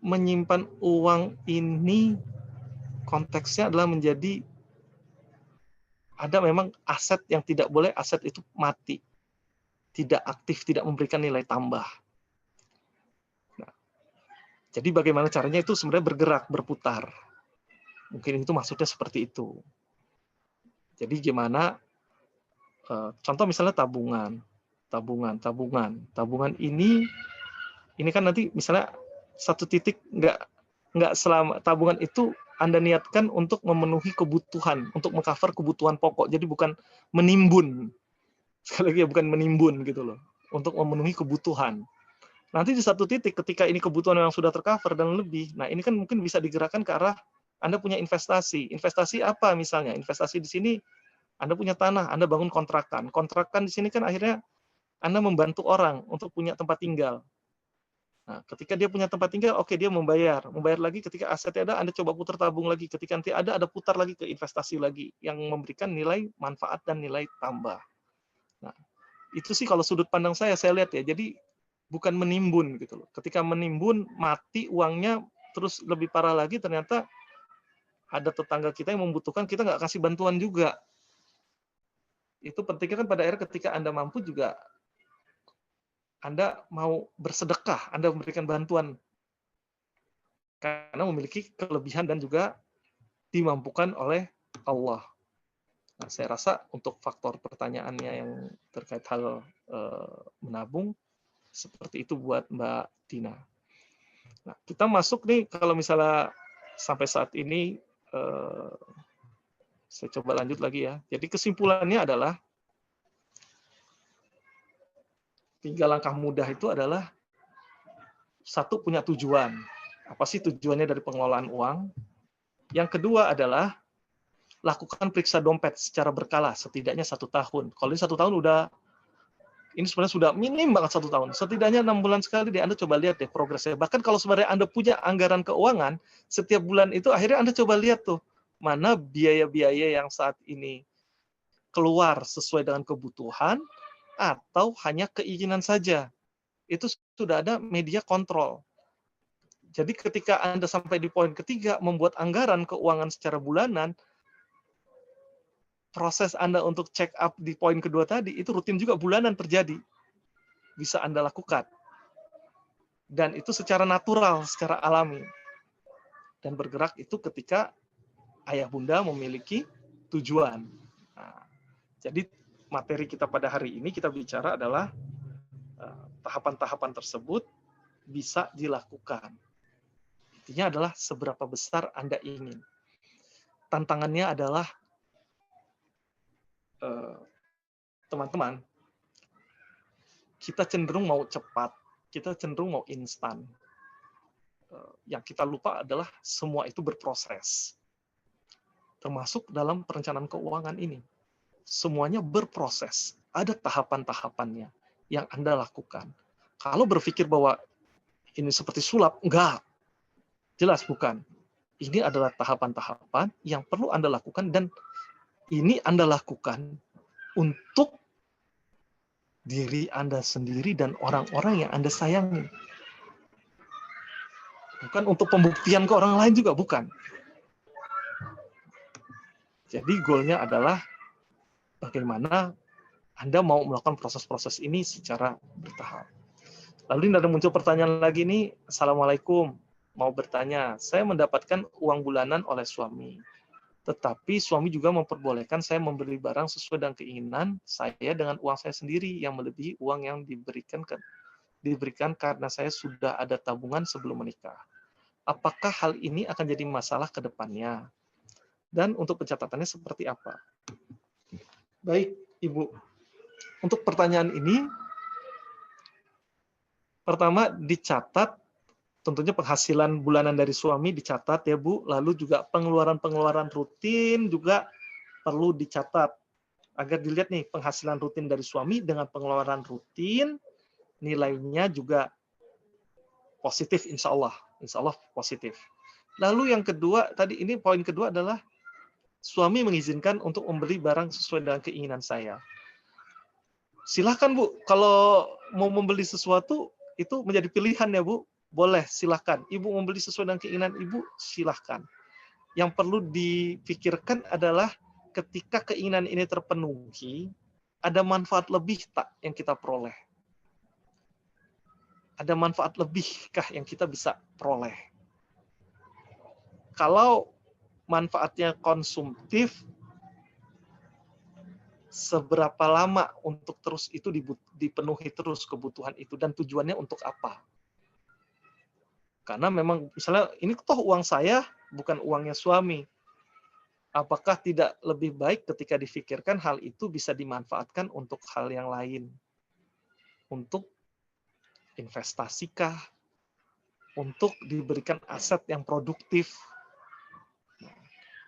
menyimpan uang ini konteksnya adalah menjadi ada memang aset yang tidak boleh, aset itu mati, tidak aktif, tidak memberikan nilai tambah. Nah, jadi bagaimana caranya itu sebenarnya bergerak, berputar. Mungkin itu maksudnya seperti itu. Jadi gimana, contoh misalnya tabungan ini kan nanti misalnya satu titik nggak selama tabungan itu Anda niatkan untuk memenuhi kebutuhan, untuk mengcover kebutuhan pokok. Jadi bukan menimbun. Sekali lagi ya, bukan menimbun gitu loh. Untuk memenuhi kebutuhan. Nanti di satu titik ketika ini kebutuhan yang sudah tercover dan lebih, nah ini kan mungkin bisa digerakkan ke arah Anda punya investasi. Investasi apa misalnya? Investasi di sini Anda punya tanah, Anda bangun kontrakan. Kontrakan di sini kan akhirnya Anda membantu orang untuk punya tempat tinggal. Nah, ketika dia punya tempat tinggal, oke, dia membayar lagi. Ketika asetnya ada, Anda coba putar tabung lagi. Ketika nanti ada putar lagi ke investasi lagi yang memberikan nilai manfaat dan nilai tambah. Nah, itu sih kalau sudut pandang saya lihat ya. Jadi bukan menimbun gitu loh. Ketika menimbun mati uangnya, terus lebih parah lagi ternyata ada tetangga kita yang membutuhkan, kita nggak kasih bantuan juga. Itu pentingnya kan pada akhirnya ketika Anda mampu juga Anda mau bersedekah, Anda memberikan bantuan karena memiliki kelebihan dan juga dimampukan oleh Allah. Nah, saya rasa untuk faktor pertanyaannya yang terkait hal menabung, seperti itu buat Mbak Tina. Nah, kita masuk nih, kalau misalnya sampai saat ini, saya coba lanjut lagi ya. Jadi kesimpulannya adalah, 3 langkah mudah itu adalah, 1, punya tujuan. Apa sih tujuannya dari pengelolaan uang? Yang kedua adalah, lakukan periksa dompet secara berkala, setidaknya 1 tahun. Kalau ini 1 tahun ini sebenarnya sudah minim banget 1 tahun. Setidaknya 6 bulan sekali deh Anda coba lihat deh progresnya. Bahkan kalau sebenarnya Anda punya anggaran keuangan, setiap bulan itu akhirnya Anda coba lihat tuh, mana biaya-biaya yang saat ini keluar sesuai dengan kebutuhan, atau hanya keinginan saja. Itu sudah ada media kontrol. Jadi ketika Anda sampai di poin ketiga, membuat anggaran keuangan secara bulanan, proses Anda untuk check up di poin kedua tadi, itu rutin juga bulanan terjadi. Bisa Anda lakukan. Dan itu secara natural, secara alami. Dan bergerak itu ketika ayah bunda memiliki tujuan. Nah, jadi materi kita pada hari ini kita bicara adalah tahapan-tahapan tersebut bisa dilakukan. Intinya adalah seberapa besar Anda ingin. Tantangannya adalah teman-teman, kita cenderung mau cepat, kita cenderung mau instan. Yang kita lupa adalah semua itu berproses. Termasuk dalam perencanaan keuangan ini. Semuanya berproses. Ada tahapan-tahapannya yang Anda lakukan. Kalau berpikir bahwa ini seperti sulap. Enggak. Jelas bukan. Ini adalah tahapan-tahapan yang perlu Anda lakukan, dan ini Anda lakukan untuk diri Anda sendiri dan orang-orang yang Anda sayangi. Bukan untuk pembuktian ke orang lain juga, bukan. Jadi goalnya adalah bagaimana Anda mau melakukan proses-proses ini secara bertahap. Lalu ada muncul pertanyaan lagi nih, Assalamualaikum, mau bertanya, saya mendapatkan uang bulanan oleh suami, tetapi suami juga memperbolehkan saya membeli barang sesuai dengan keinginan saya dengan uang saya sendiri yang melebihi uang yang diberikan karena saya sudah ada tabungan sebelum menikah. Apakah hal ini akan jadi masalah ke depannya? Dan untuk pencatatannya seperti apa? Baik, Ibu. Untuk pertanyaan ini, pertama dicatat, tentunya penghasilan bulanan dari suami dicatat ya Bu, lalu juga pengeluaran-pengeluaran rutin juga perlu dicatat. Agar dilihat nih penghasilan rutin dari suami dengan pengeluaran rutin, nilainya juga positif insya Allah positif. Lalu yang kedua, tadi ini poin kedua adalah suami mengizinkan untuk membeli barang sesuai dengan keinginan saya. Silahkan Bu, kalau mau membeli sesuatu, itu menjadi pilihan ya Bu, boleh silahkan. Ibu membeli sesuai dengan keinginan Ibu, silahkan. Yang perlu dipikirkan adalah ketika keinginan ini terpenuhi, ada manfaat lebih tak yang kita peroleh? Ada manfaat lebihkah yang kita bisa peroleh? Kalau manfaatnya konsumtif, seberapa lama untuk terus itu dipenuhi terus kebutuhan itu, dan tujuannya untuk apa? Karena memang misalnya ini toh uang saya, bukan uangnya suami. Apakah tidak lebih baik ketika difikirkan hal itu bisa dimanfaatkan untuk hal yang lain? Untuk investasikah? Untuk diberikan aset yang produktif?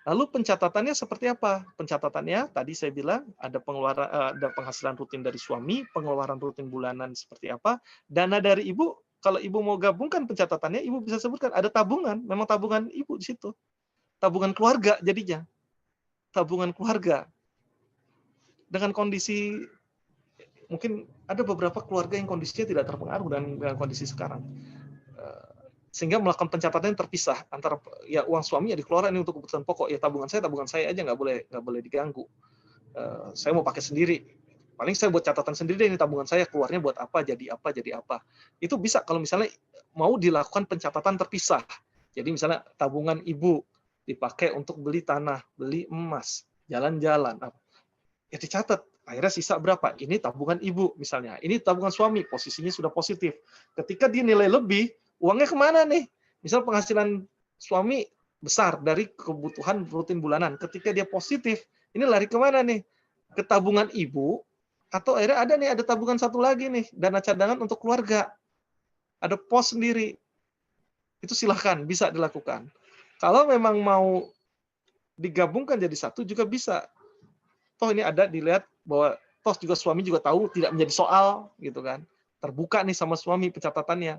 Lalu pencatatannya seperti apa? Pencatatannya tadi saya bilang ada pengeluaran, ada penghasilan rutin dari suami, pengeluaran rutin bulanan seperti apa, dana dari ibu. Kalau ibu mau gabungkan pencatatannya, ibu bisa sebutkan ada tabungan, memang tabungan ibu di situ, tabungan keluarga jadinya, tabungan keluarga. Dengan kondisi mungkin ada beberapa keluarga yang kondisinya tidak terpengaruh dengan kondisi sekarang. Sehingga melakukan pencatatan yang terpisah antara ya uang suami ya dikeluarkan ini untuk kebutuhan pokok, ya tabungan saya aja nggak boleh diganggu. Saya mau pakai sendiri, paling saya buat catatan sendiri deh, ini tabungan saya keluarnya buat apa, jadi apa. Itu bisa kalau misalnya mau dilakukan pencatatan terpisah. Jadi misalnya tabungan ibu dipakai untuk beli tanah, beli emas, jalan-jalan, ya dicatat. Akhirnya sisa berapa? Ini tabungan ibu misalnya. Ini tabungan suami, posisinya sudah positif. Ketika dinilai lebih, uangnya kemana nih? Misal penghasilan suami besar dari kebutuhan rutin bulanan. Ketika dia positif, ini lari kemana nih? Ke tabungan ibu, atau akhirnya ada tabungan satu lagi nih, dana cadangan untuk keluarga. Ada pos sendiri. Itu silahkan, bisa dilakukan. Kalau memang mau digabungkan jadi satu juga bisa. Toh ini ada dilihat bahwa toh juga suami juga tahu tidak menjadi soal gitu kan. Terbuka nih sama suami pencatatannya.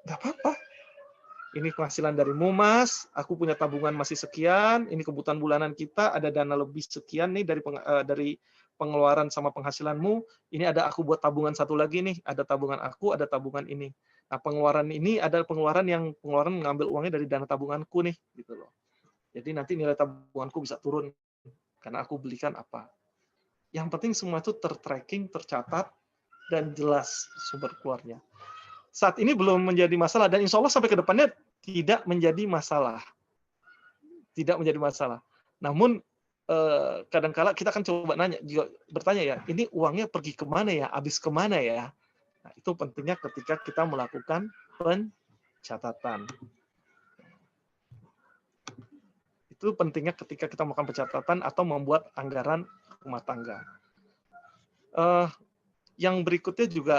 Nggak apa-apa. Ini penghasilan darimu Mas, aku punya tabungan masih sekian, ini kebutuhan bulanan kita, ada dana lebih sekian nih dari pengeluaran sama penghasilanmu, ini ada aku buat tabungan satu lagi nih, ada tabungan aku, ada tabungan ini. Nah, pengeluaran ini ada pengeluaran mengambil uangnya dari dana tabunganku nih, gitu loh. Jadi nanti nilai tabunganku bisa turun karena aku belikan apa. Yang penting semua itu tertracking, tercatat, dan jelas sumber keluarnya. Saat ini belum menjadi masalah, dan insya Allah sampai ke depannya tidak menjadi masalah. Tidak menjadi masalah. Namun, kadang-kala kita akan coba bertanya ya, ini uangnya pergi kemana ya, habis kemana ya? Nah, itu pentingnya ketika kita melakukan pencatatan. Itu pentingnya ketika kita melakukan pencatatan atau membuat anggaran rumah tangga. Yang berikutnya juga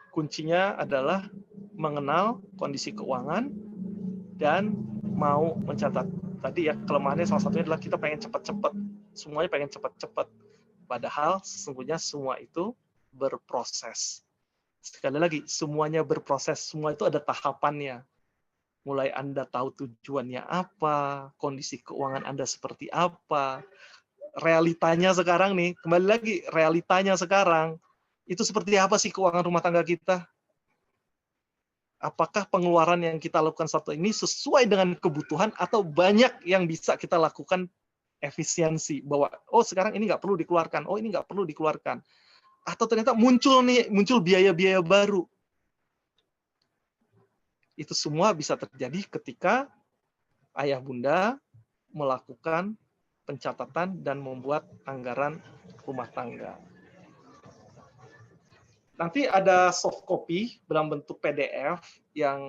kuncinya adalah mengenal kondisi keuangan dan mau mencatat. Tadi ya kelemahannya salah satunya adalah kita pengen cepat-cepat, semuanya pengen cepat-cepat. Padahal sesungguhnya semua itu berproses. Sekali lagi, semuanya berproses, semua itu ada tahapannya. Mulai Anda tahu tujuannya apa, kondisi keuangan Anda seperti apa, realitanya sekarang nih, kembali lagi, realitanya sekarang, itu seperti apa sih keuangan rumah tangga kita? Apakah pengeluaran yang kita lakukan saat ini sesuai dengan kebutuhan atau banyak yang bisa kita lakukan efisiensi, bahwa oh sekarang ini nggak perlu dikeluarkan, oh ini nggak perlu dikeluarkan, atau ternyata muncul biaya-biaya baru. Itu semua bisa terjadi ketika ayah bunda melakukan pencatatan dan membuat anggaran rumah tangga. Nanti ada soft copy dalam bentuk PDF yang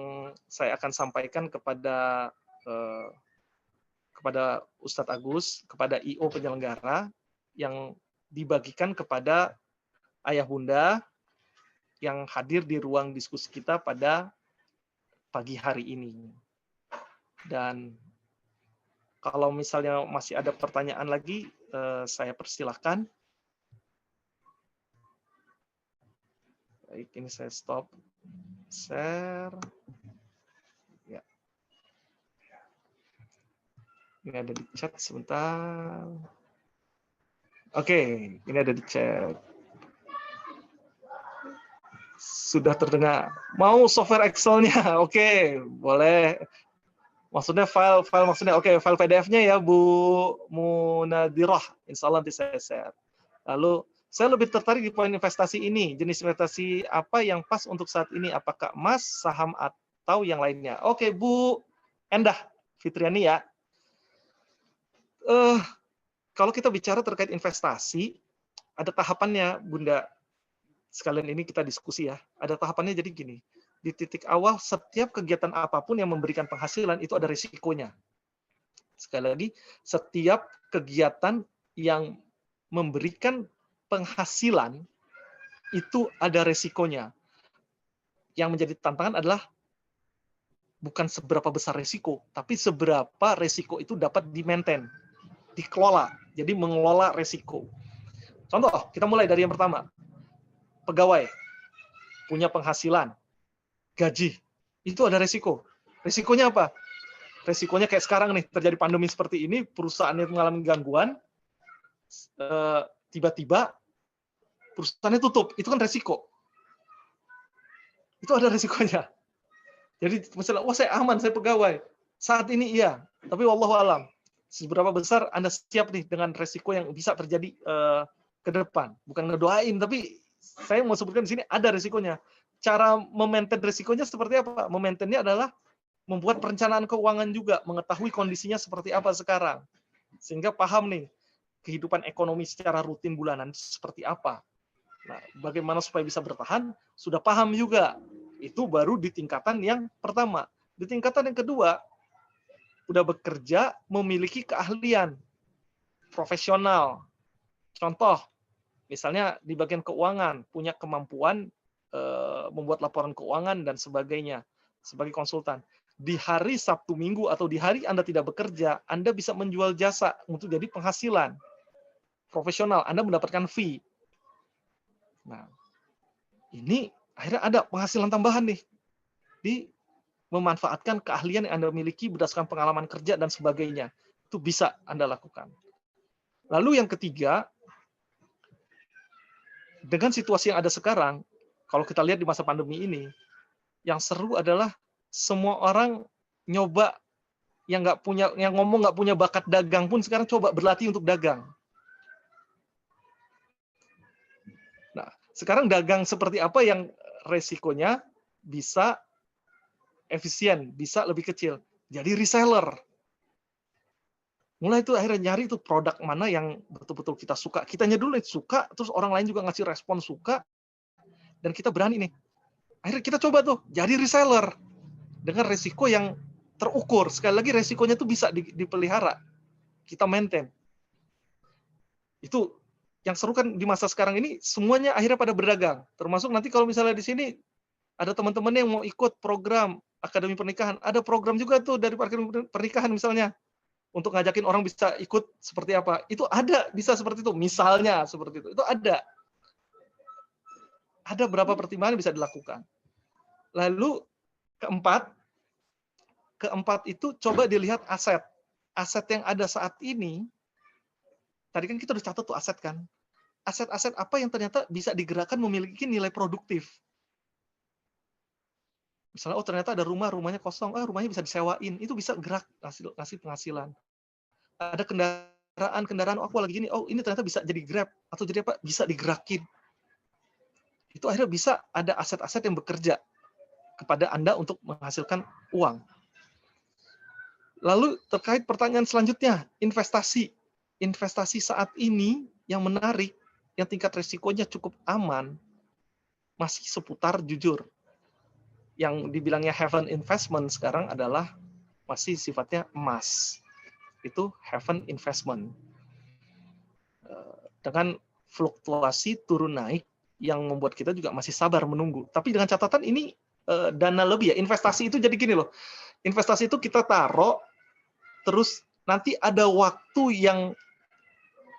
saya akan sampaikan kepada Ustadz Agus, kepada IO penyelenggara, yang dibagikan kepada ayah bunda yang hadir di ruang diskusi kita pada pagi hari ini. Dan kalau misalnya masih ada pertanyaan lagi, saya persilahkan. Baik, ini saya stop share. Ya. Ini ada di chat sebentar. Oke, ini ada di chat. Sudah terdengar. Mau software Excel-nya? Oke, boleh. Maksudnya file maksudnya oke, file PDF-nya ya Bu Munadirah. Insya Allah nanti saya share. Lalu saya lebih tertarik di poin investasi ini. Jenis investasi apa yang pas untuk saat ini? Apakah emas, saham, atau yang lainnya? Oke, Bu Endah Fitriani ya. Kalau kita bicara terkait investasi, ada tahapannya, Bunda. Sekalian ini kita diskusi ya. Ada tahapannya, jadi gini. Di titik awal, setiap kegiatan apapun yang memberikan penghasilan, itu ada risikonya. Sekali lagi, setiap kegiatan yang memberikan penghasilan, itu ada risikonya. Yang menjadi tantangan adalah bukan seberapa besar risiko, tapi seberapa risiko itu dapat di-maintain, dikelola. Jadi mengelola risiko. Contoh, kita mulai dari yang pertama. Pegawai, punya penghasilan, gaji, itu ada risiko. Risikonya apa? Risikonya kayak sekarang nih, terjadi pandemi seperti ini, perusahaannya mengalami gangguan, tiba-tiba perusahaannya tutup, itu kan risiko. Itu ada risikonya. Jadi misalnya, wah saya aman, saya pegawai. Saat ini iya, tapi wallahu alam, seberapa besar Anda siap nih dengan risiko yang bisa terjadi ke depan. Bukan ngedoain, tapi saya mau sebutkan di sini ada risikonya. Cara memaintain risikonya seperti apa? Memaintainnya adalah membuat perencanaan keuangan juga, mengetahui kondisinya seperti apa sekarang. Sehingga paham nih, kehidupan ekonomi secara rutin bulanan seperti apa. Nah, bagaimana supaya bisa bertahan, sudah paham juga. Itu baru di tingkatan yang pertama. Di tingkatan yang kedua, udah bekerja, memiliki keahlian profesional. Contoh, misalnya di bagian keuangan, punya kemampuan membuat laporan keuangan dan sebagainya sebagai konsultan. Di hari Sabtu Minggu atau di hari Anda tidak bekerja, Anda bisa menjual jasa untuk jadi penghasilan profesional. Anda mendapatkan fee. Nah, ini akhirnya ada penghasilan tambahan nih di memanfaatkan keahlian yang Anda miliki berdasarkan pengalaman kerja dan sebagainya. Itu bisa Anda lakukan. Lalu yang ketiga, dengan situasi yang ada sekarang, kalau kita lihat di masa pandemi ini, yang seru adalah semua orang nyoba yang ngomong nggak punya bakat dagang pun sekarang coba berlatih untuk dagang. Nah, sekarang dagang seperti apa yang resikonya bisa efisien, bisa lebih kecil. Jadi reseller. Mulai itu akhirnya nyari itu produk mana yang betul-betul kita suka. Kitanya dulu suka, terus orang lain juga ngasih respon suka, dan kita berani nih. Akhirnya kita coba tuh, jadi reseller. Dengan resiko yang terukur. Sekali lagi resikonya tuh bisa dipelihara. Kita maintain. Itu yang seru kan di masa sekarang ini, semuanya akhirnya pada berdagang. Termasuk nanti kalau misalnya di sini ada teman-teman yang mau ikut program Akademi Pernikahan. Ada program juga tuh dari Akademi Pernikahan misalnya. Untuk ngajakin orang bisa ikut seperti apa. Itu ada, bisa seperti itu. Misalnya seperti itu. Itu ada. Ada berapa pertimbangan yang bisa dilakukan. Lalu keempat itu coba dilihat aset. Aset yang ada saat ini, tadi kan kita udah catat tuh aset kan. Aset-aset apa yang ternyata bisa digerakkan memiliki nilai produktif. Misalnya, oh ternyata ada rumahnya kosong, rumahnya bisa disewain, itu bisa gerak, ngasih penghasilan. Ada kendaraan, aku lagi gini, oh ini ternyata bisa jadi Grab, atau jadi apa, bisa digerakin. Itu akhirnya bisa ada aset-aset yang bekerja kepada Anda untuk menghasilkan uang. Lalu terkait pertanyaan selanjutnya, investasi. Investasi saat ini yang menarik, yang tingkat risikonya cukup aman, masih seputar jujur. Yang dibilangnya haven investment sekarang adalah masih sifatnya emas. Itu haven investment. Dengan fluktuasi turun naik yang membuat kita juga masih sabar menunggu. Tapi dengan catatan ini dana lebih ya, investasi itu jadi gini loh. Investasi itu kita taruh, terus nanti ada waktu yang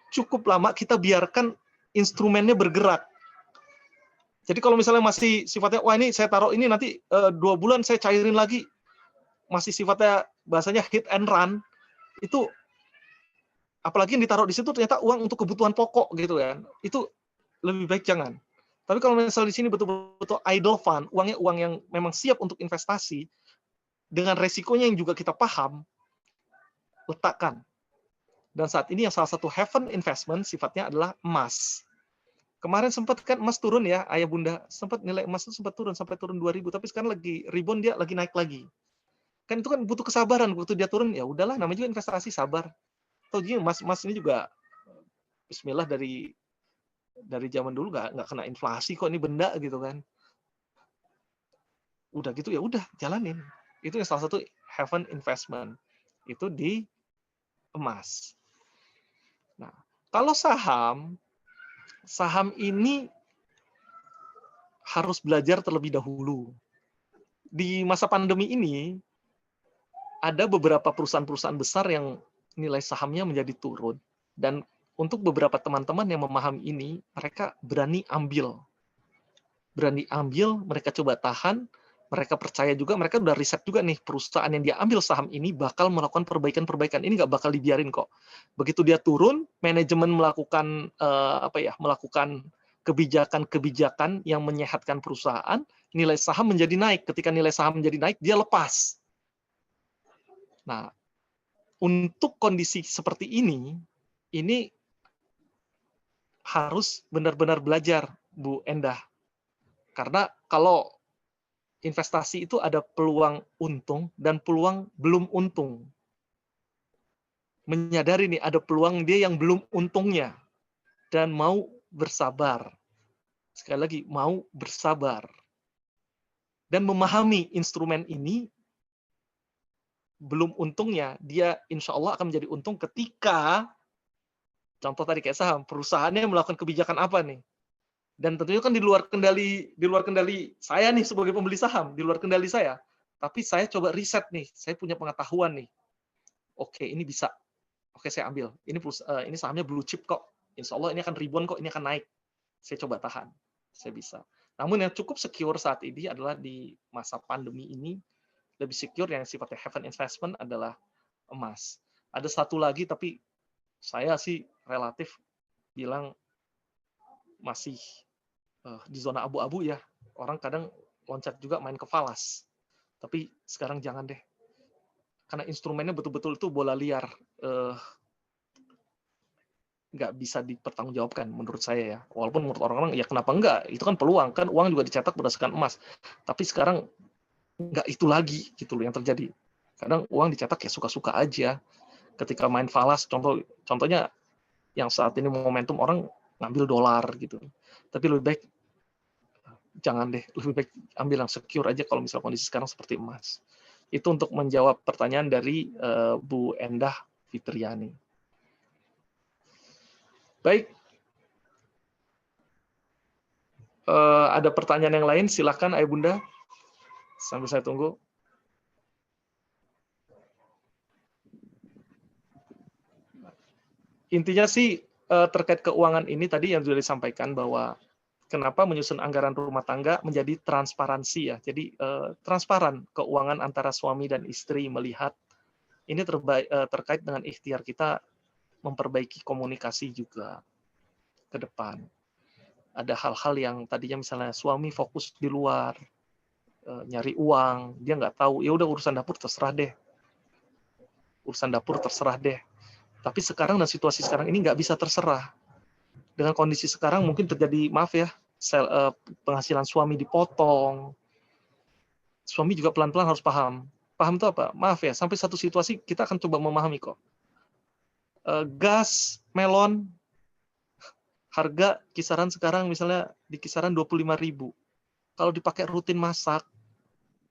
cukup lama kita biarkan instrumennya bergerak. Jadi kalau misalnya masih sifatnya, wah ini saya taruh ini nanti 2 bulan saya cairin lagi, masih sifatnya bahasanya hit and run, itu apalagi yang ditaruh di situ ternyata uang untuk kebutuhan pokok gitu kan, itu lebih baik jangan. Tapi kalau misalnya di sini betul-betul idle fund, uangnya uang yang memang siap untuk investasi, dengan resikonya yang juga kita paham, letakkan. Dan saat ini yang salah satu haven investment sifatnya adalah emas. Kemarin sempat kan emas turun ya, ayah bunda, sempat nilai emas itu sempat turun sampai turun 2000, tapi sekarang lagi rebound, dia lagi naik lagi. Kan itu kan butuh kesabaran, waktu dia turun ya udahlah, namanya juga investasi, sabar. Atau gini, emas ini juga bismillah dari zaman dulu nggak kena inflasi kok, ini benda gitu kan. Udah gitu ya udah jalanin. Itu yang salah satu haven investment. Itu di emas. Nah, kalau saham ini harus belajar terlebih dahulu. Di masa pandemi ini, ada beberapa perusahaan-perusahaan besar yang nilai sahamnya menjadi turun. Dan untuk beberapa teman-teman yang memahami ini, mereka berani ambil. Mereka coba tahan, mereka percaya juga, mereka udah riset juga nih, perusahaan yang dia ambil saham ini bakal melakukan perbaikan-perbaikan. Ini nggak bakal dibiarin kok. Begitu dia turun, manajemen melakukan melakukan kebijakan-kebijakan yang menyehatkan perusahaan, nilai saham menjadi naik. Ketika nilai saham menjadi naik, dia lepas. Nah, untuk kondisi seperti ini harus benar-benar belajar, Bu Endah. Karena kalau investasi itu ada peluang untung dan peluang belum untung. Menyadari nih ada peluang dia yang belum untungnya dan mau bersabar. Sekali lagi, mau bersabar. Dan memahami instrumen ini belum untungnya, dia insya Allah akan menjadi untung ketika, contoh tadi kayak saham, perusahaannya melakukan kebijakan apa nih? Dan tentunya kan di luar kendali saya nih sebagai pembeli saham, di luar kendali saya. Tapi saya coba riset nih, saya punya pengetahuan nih. Oke, ini bisa. Oke, saya ambil. Ini sahamnya blue chip kok. Insya Allah ini akan rebound kok, ini akan naik. Saya coba tahan. Saya bisa. Namun yang cukup secure saat ini adalah di masa pandemi ini, lebih secure yang sifatnya haven investment adalah emas. Ada satu lagi, tapi saya sih relatif bilang masih di zona abu-abu ya. Orang kadang loncat juga main ke falas. Tapi sekarang jangan deh. Karena instrumennya betul-betul itu bola liar. Nggak bisa dipertanggungjawabkan menurut saya ya. Walaupun menurut orang-orang ya kenapa enggak? Itu kan peluang, kan uang juga dicetak berdasarkan emas. Tapi sekarang nggak itu lagi gitu loh yang terjadi. Kadang uang dicetak ya suka-suka aja. Ketika main falas, contohnya yang saat ini momentum orang ngambil dolar gitu. Tapi lebih baik jangan deh, lebih baik ambil yang secure aja kalau misalnya kondisi sekarang seperti emas. Itu untuk menjawab pertanyaan dari Bu Endah Fitriani. Baik, ada pertanyaan yang lain, silakan Ayah Bunda, sambil saya tunggu. Intinya sih terkait keuangan ini tadi yang sudah disampaikan bahwa kenapa menyusun anggaran rumah tangga menjadi transparansi ya. Jadi transparan keuangan antara suami dan istri, melihat ini terkait dengan ikhtiar kita memperbaiki komunikasi juga ke depan. Ada hal-hal yang tadinya misalnya suami fokus di luar, nyari uang, dia nggak tahu, ya udah urusan dapur terserah deh. Urusan dapur terserah deh. Tapi sekarang dan situasi sekarang ini nggak bisa terserah. Dengan kondisi sekarang mungkin terjadi, maaf ya, penghasilan suami dipotong. Suami juga pelan-pelan harus paham. Paham itu apa? Maaf ya, sampai satu situasi kita akan coba memahami kok. Gas, melon, harga kisaran sekarang misalnya di kisaran 25.000. Kalau dipakai rutin masak,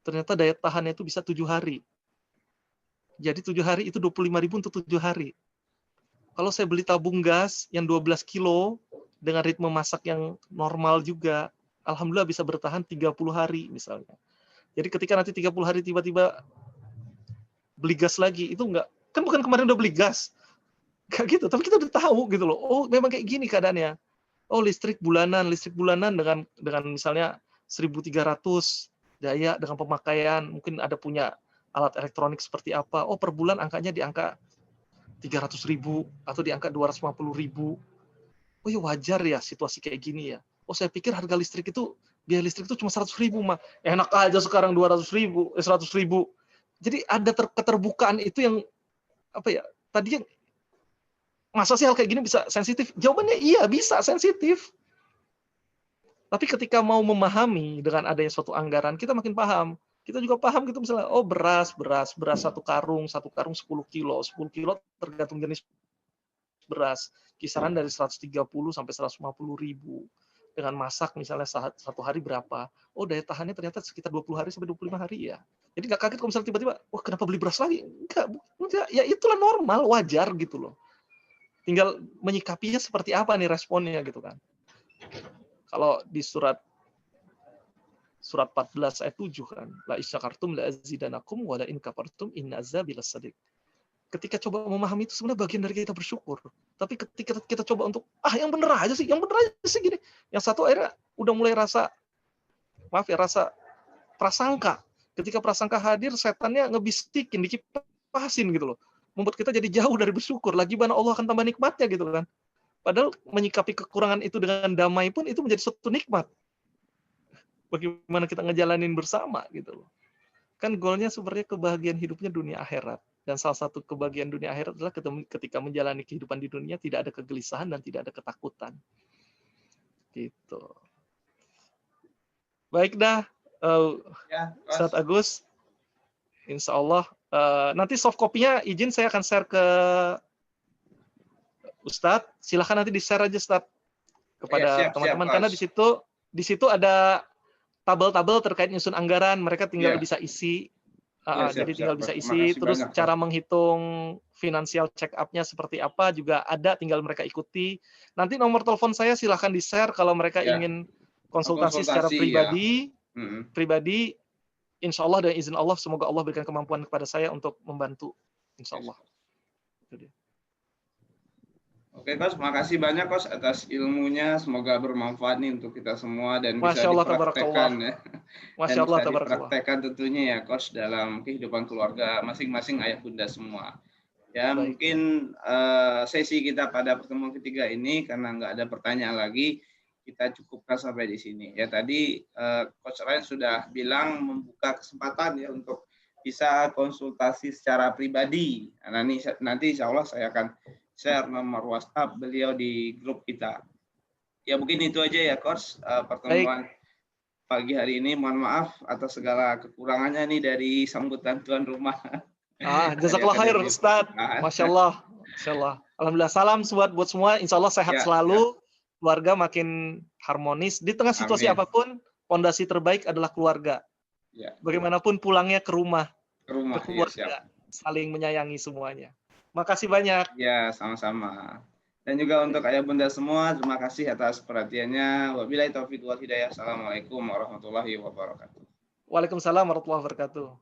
ternyata daya tahannya itu bisa 7 hari. Jadi 7 hari itu 25.000 untuk 7 hari. Kalau saya beli tabung gas yang 12 kilo dengan ritme masak yang normal juga, alhamdulillah bisa bertahan 30 hari misalnya. Jadi ketika nanti 30 hari tiba-tiba beli gas lagi, itu enggak, kan bukan kemarin udah beli gas. Kayak gitu, tapi kita udah tahu gitu loh. Oh, memang kayak gini keadaannya. Oh, listrik bulanan dengan misalnya 1.300 daya dengan pemakaian, mungkin ada punya alat elektronik seperti apa. Oh, per bulan angkanya di angka 300.000 atau di angka 250.000. Oh ya wajar ya situasi kayak gini ya. Oh, saya pikir harga listrik itu, biaya listrik itu cuma 100.000 mah. Enak aja sekarang 200.000, 100.000. Jadi ada keterbukaan itu yang apa ya? Tadinya masa sih hal kayak gini bisa sensitif? Jawabannya iya, bisa sensitif. Tapi ketika mau memahami dengan adanya suatu anggaran, kita makin paham. Kita juga paham gitu misalnya, oh beras satu karung 10 kilo, 10 kilo tergantung jenis beras, kisaran dari 130 sampai 150.000. Dengan masak misalnya satu hari berapa? Oh, daya tahannya ternyata sekitar 20 hari sampai 25 hari ya. Jadi nggak kaget kalau misalnya tiba-tiba, wah kenapa beli beras lagi? Enggak, ya itulah normal, wajar gitu loh. Tinggal menyikapinya seperti apa nih responnya gitu kan. Kalau di surat 14 ayat 7 kan, la isyakartum la azidanakum wa la in kafartum inna azabi lasadid. Ketika coba memahami itu sebenarnya bagian dari kita bersyukur. Tapi ketika kita coba untuk yang bener aja sih gini. Yang satu akhirnya udah mulai rasa prasangka. Ketika prasangka hadir, setannya ngebisikin, dikipasin gitu loh. Membuat kita jadi jauh dari bersyukur. Lagi mana Allah akan tambah nikmatnya gitu kan. Padahal menyikapi kekurangan itu dengan damai pun itu menjadi suatu nikmat. Bagaimana kita ngejalanin bersama gitu loh. Kan goalnya sebenarnya kebahagiaan hidupnya dunia akhirat. Dan salah satu kebahagiaan dunia akhirat adalah ketika menjalani kehidupan di dunia tidak ada kegelisahan dan tidak ada ketakutan. Gitu. Baik dah, Ustadz Agus. Insya Allah. Nanti soft copy-nya izin saya akan share ke Ustadz, silahkan nanti di-share aja Ustadz kepada teman-teman, karena di situ ada tabel-tabel terkait nyusun anggaran, mereka tinggal bisa isi, jadi tinggal bisa isi, terus banyak, cara menghitung financial check up-nya seperti apa juga ada, tinggal mereka ikuti. Nanti nomor telepon saya silahkan di-share kalau mereka ingin konsultasi secara pribadi, pribadi, insya Allah dan izin Allah, semoga Allah berikan kemampuan kepada saya untuk membantu, insya Allah. Oke, Coach, makasih banyak Coach atas ilmunya. Semoga bermanfaat nih untuk kita semua dan bisa dipraktekkan ya. Dan bisa dipraktekkan tentunya ya Coach dalam kehidupan keluarga masing-masing ayah bunda semua. Ya, mungkin sesi kita pada pertemuan ketiga ini karena nggak ada pertanyaan lagi, kita cukupkan sampai di sini. Ya, tadi Coach Ryan sudah bilang membuka kesempatan ya untuk bisa konsultasi secara pribadi. Nah, nanti insya Allah saya akan share nomor WhatsApp beliau di grup kita. Ya mungkin itu aja ya Coach pertemuan pagi hari ini. Mohon maaf atas segala kekurangannya nih dari sambutan tuan rumah. Jazakallah khair Ustadz. Masya Allah. Masya Allah. Alhamdulillah, salam buat semua. Insya Allah sehat selalu. Keluarga makin harmonis. Di tengah situasi apapun, fondasi terbaik adalah keluarga. Bagaimanapun pulangnya ke rumah. Ke keluarga. Saling menyayangi semuanya. Makasih banyak. Ya, sama-sama. Dan juga untuk ayah bunda semua, terima kasih atas perhatiannya. Wabillahi taufiq wal hidayah. Assalamualaikum warahmatullahi wabarakatuh. Waalaikumsalam warahmatullahi wabarakatuh.